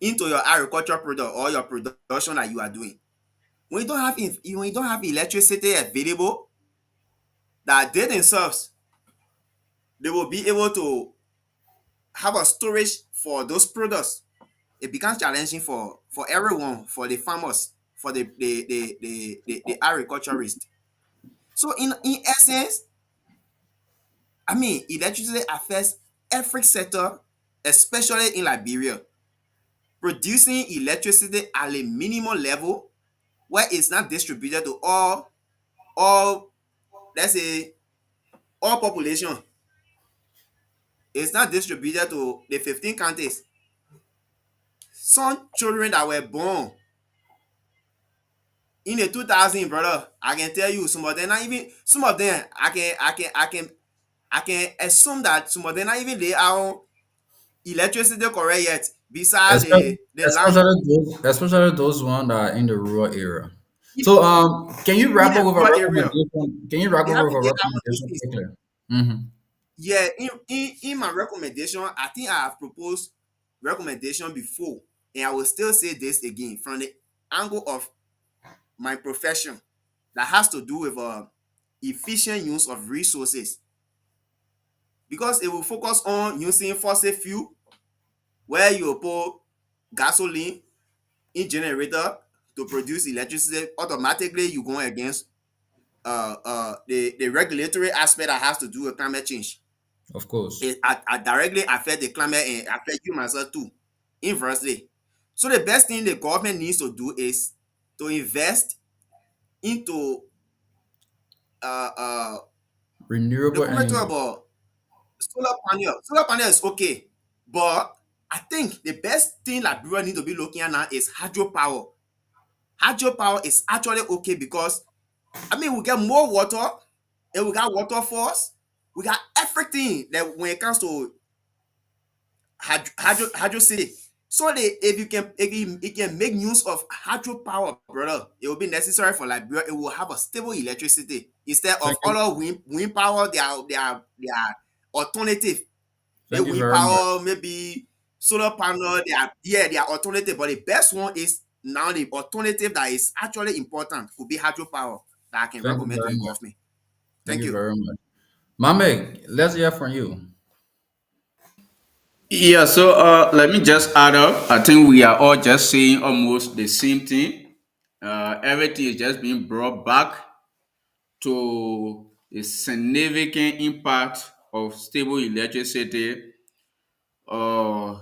into your agricultural product or your production that you are doing. When you don't have when you don't have electricity available, that they themselves, they will be able to have a storage for those products. It becomes challenging for everyone, for the farmers, for the agriculturists. So in essence, I mean, electricity affects every sector, especially in Liberia. Producing electricity at a minimum level where it's not distributed to all, let's say, all population. It's not distributed to the 15 counties. Some children that were born in the 2000, brother, I can tell you some of them, not even some of them, I can assume that some of them not even they are electricity correct yet, besides Especially, the land. especially those one that are in the rural area. Even So, can you in wrap up the with a rural area, recommendation? Can you wrap they up with haven't a did all those recommendation things. quickly? Mm-hmm. Yeah, in my recommendation, I think I have proposed recommendation before, and I will still say this again from the angle of my profession, that has to do with efficient use of resources, because it will focus on using fossil fuel, where you put gasoline in generator to produce electricity. Automatically you going against the regulatory aspect that has to do with climate change. Of course. I directly affect the climate and affect you myself too, inversely. So the best thing the government needs to do is to invest into uh uh the Renewable government talk energy. about solar panel. Solar panel is okay, but I think the best thing that people need to be looking at now is hydropower. Hydropower is actually okay, because I mean we get more water, and we got waterfalls, we got everything that when it comes to hydro city. So if you can, it can make use of hydropower, brother, it will be necessary for Liberia. It will have a stable electricity instead Thank of you. other wind power. They are alternative. The Thank you wind very much. power, maybe solar panel. They are alternative, but the best one is now the alternative that is actually important could be hydropower that I can Thank you recommend to very the much. government. Thank Thank you you. very much. Mame, let's hear from you. Yeah, so let me just add up. I think we are all just saying almost the same thing. Everything is just being brought back to a significant impact of stable electricity uh,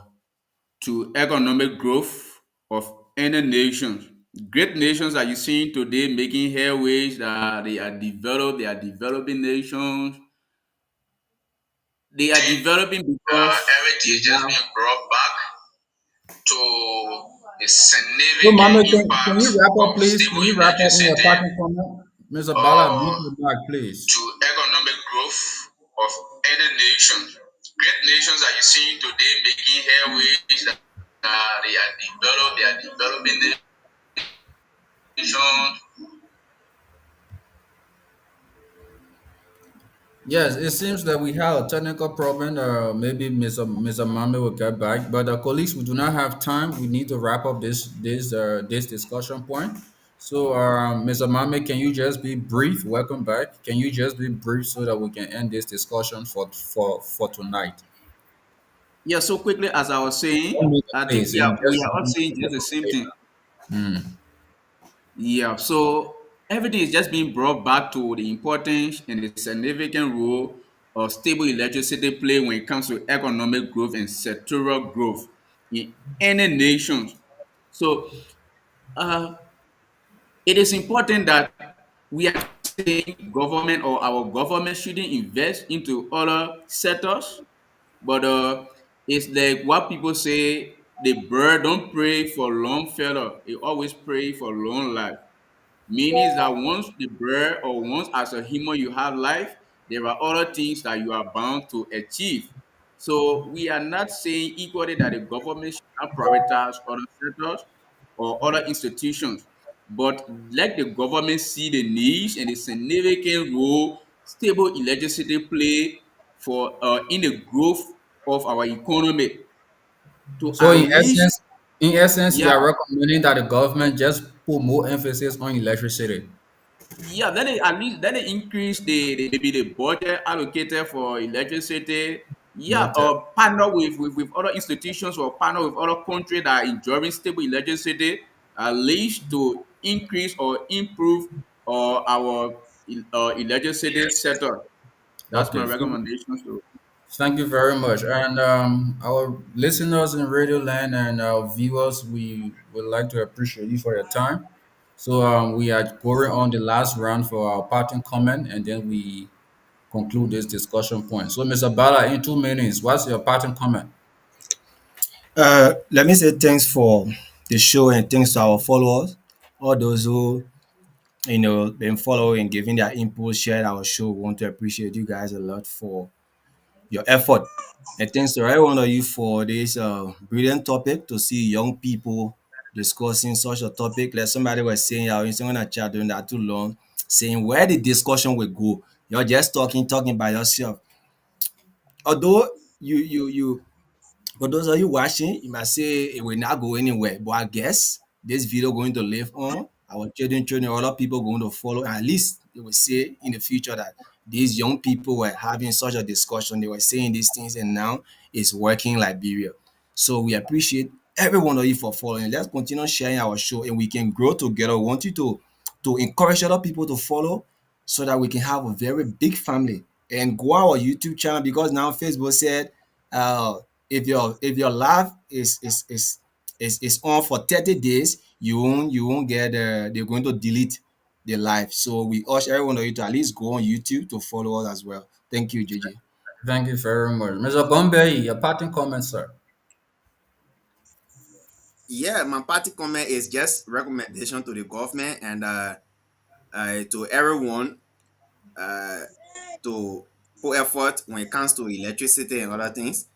to economic growth of any nation. Great nations that you seeing today making headways, that they are developed, they are developing nations. They are developing because Everything they is just have being brought back to a So, significant Mama, impact can you wrap up, of please? Can stable you wrap up in your electricity parting comment? Mr. Bala, uh, mute your mic, please. to economic growth of any nation. Great nations that you seeing today making headways, that they are developed, they are developing nations. Yes, it seems that we have a technical problem. Maybe Mr. Mame will get back. But colleagues, we do not have time. We need to wrap up this discussion point. So, Mr. Mame, can you just be brief? Welcome back. Can you just be brief so that we can end this discussion for tonight? Yeah, so quickly as I was saying, 1 minute, I think please, we and are just we are all saying just the same thing. information. Yeah. So everything is just being brought back to the importance and the significant role of stable electricity play when it comes to economic growth and sectoral growth in any nations. So uh, it is important that we are saying government or our government shouldn't invest into other sectors, but it's like what people say: the bird don't pray for long feather; it always pray for long life. Meaning that once the bird or once as a human you have life, there are other things that you are bound to achieve. So we are not saying equally that the government should not prioritize other sectors or other institutions, but let the government see the needs and the significant role stable electricity play for in the growth of our economy to So at least, in essence, you yeah, are recommending that the government just put more emphasis on electricity. yeah, then they at least then they increase maybe the budget allocated for electricity. Yeah, Noted. or partner with other institutions or partner with other countries that are enjoying stable electricity, at least to increase or improve our electricity sector. That's my Okay. recommendation. So Thank you very much. And our listeners in Radio Land and our viewers, we would like to appreciate you for your time. So we are going on the last round for our parting comment, and then we conclude this discussion point. So, Mr. Bala, in 2 minutes, what's your parting comment? Let me say thanks for the show and thanks to our followers, all those who been following, giving their input, shared our show. We want to appreciate you guys a lot for your effort. And thanks to every one of you for this brilliant topic to see young people discussing such a topic. Like somebody was saying, I was in a chat during that too long, saying where the discussion will go. You're just talking by yourself. Although you for those of you watching, you might say it will not go anywhere. But I guess this video going to live on. Our children, other people going to follow. At least they will say in the future that these young people were having such a discussion. They were saying these things, and now it's working in Liberia. So we appreciate every one of you for following. Let's continue sharing our show, and we can grow together. We want you to encourage other people to follow, so that we can have a very big family. And go our YouTube channel, because now Facebook said uh if your live is on for 30 days, you won't get they're going to delete the live. So we urge every one of you to at least go on YouTube to follow us as well. Thank you, JJ. Thank you very much. Mr. Bombay, your parting comment, sir. Yeah, my party comment is just recommendation to the government and to everyone uh, to put effort when it comes to electricity and other things,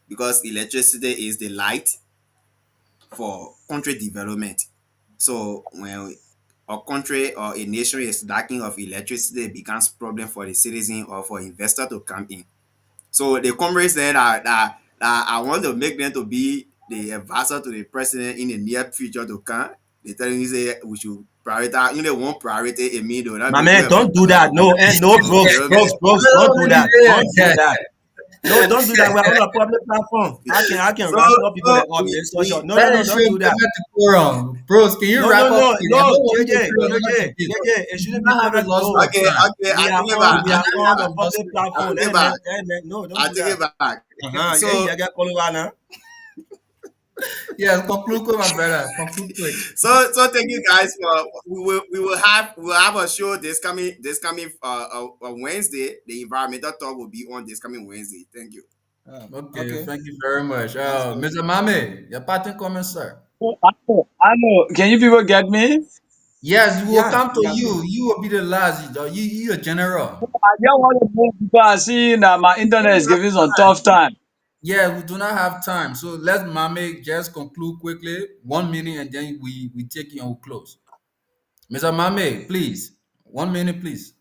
because electricity is the light for country development. So when a country or a nation is lacking of electricity, it becomes problem for the citizen or for investor to come in. So the comrades there that I want to make them to be the advisor to the president in the near future to come. They telling me say we should prioritize. You know, one priority in me do not My be put man, effort don't do on that. No, no, Brooks, development. Brooks, Brooks, don't do that. Don't do that. No, don't do that. We're on a public platform. I can So rile up people so like oh we this social. we No, no, That no, is don't true. do that. Quorum. Bros, can you No, wrap no, up, no, please? I no, don't want you to JJ, feel much JJ, of this. JJ. It We do shouldn't be not have a public. loss No, of okay, time. okay, we I are take it on We back. we do are not on have a a loss public of I platform. time. take Hey it man, back. hey man, no, don't I do take that. it back. Yeah, So you get Koluana. Yes, conclude quick, my brother. Conclude quick. so thank you guys for we will have a show this coming Wednesday. The environmental talk will be on this coming Wednesday. Thank you. Okay, Okay, thank you very much. that's good. Mr. Mame, your parting comment, sir. I know. Can you people get me? Yes, we will Yeah, come to we are good. you. You will be the last. You a general. I just want to know because I see that my We internet don't is have giving some time. tough time. Yeah, we do not have time. So let Mame just conclude quickly, 1 minute, and then we take it and we close. Mr. Mame, please. 1 minute, please.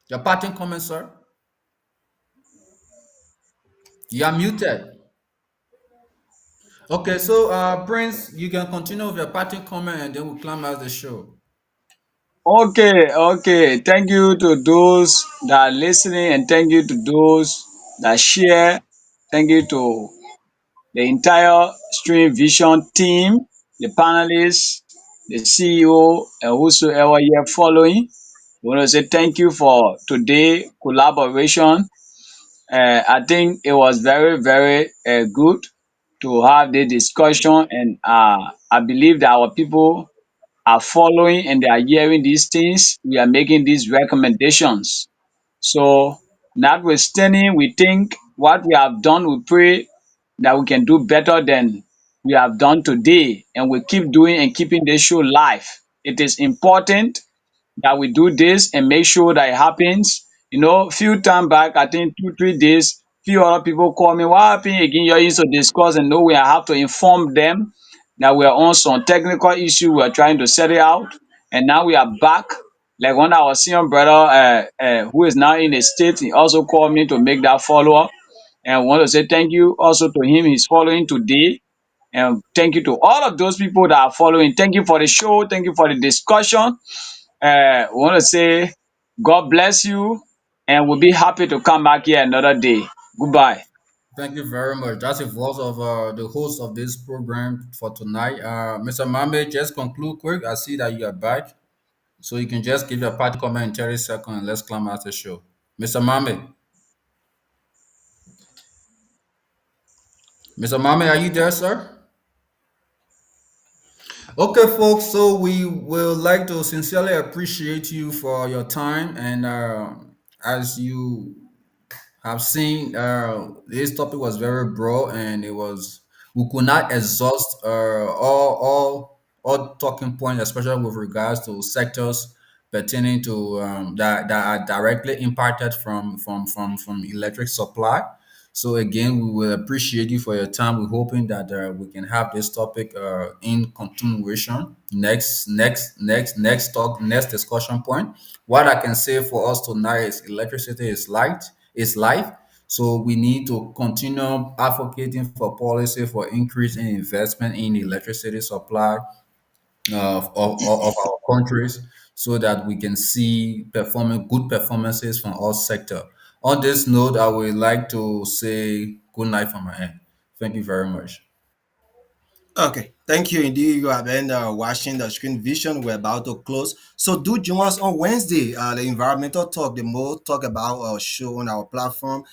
Your parting comment, sir. You are muted. Okay, so Prince, you can continue with your parting comment and then we'll climb out the show. Okay, okay. Thank you to those that are listening, and thank you to those that share. Thank you to the entire Stream Vision team, the panelists. the CEO, and whosoever here following. We want to say thank you for today collaboration. I think it was very, very good to have the discussion, and I believe that our people are following and they are hearing these things. We are making these recommendations. So, notwithstanding, we think what we have done, we pray that we can do better than we have done today, and we keep doing and keeping this show live. It is important that we do this and make sure that it happens. Few time back, I think 2, 3 days, few other people call me. What happened again? You're used to discuss, and know we have to inform them that we are on some technical issue. We are trying to set it out, and now we are back. Like one of our senior brother, who is now in the States, he also called me to make that follow up. And I want to say thank you also to him. He's following today. And thank you to all of those people that are following. Thank you for the show. Thank you for the discussion. We want to say God bless you, and we'll be happy to come back here another day. Goodbye. Thank you very much. That's the voice of the host of this program for tonight. Mr. Mame, just conclude quick. I see that you are back. So you can just give your party comment in 30 seconds and let's climb out the show. Mr. Mame. Mr. Mame, are you there, sir? Okay, folks. So we will like to sincerely appreciate you for your time. And as you have seen, this topic was very broad, and it was we could not exhaust all talking points, especially with regards to sectors pertaining to that are directly impacted from electric supply. So again, we will appreciate you for your time. We're hoping that we can have this topic in continuation next discussion point. What I can say for us tonight is electricity is life. So we need to continue advocating for policy for increase in investment in electricity supply of our countries so that we can see performing good performances from all sector. On this note, I would like to say good night from my end. Thank you very much. Okay, thank you indeed. You have been watching the screen vision. We're about to close. So do join us on Wednesday. The environmental talk, the more talk about our show on our platform.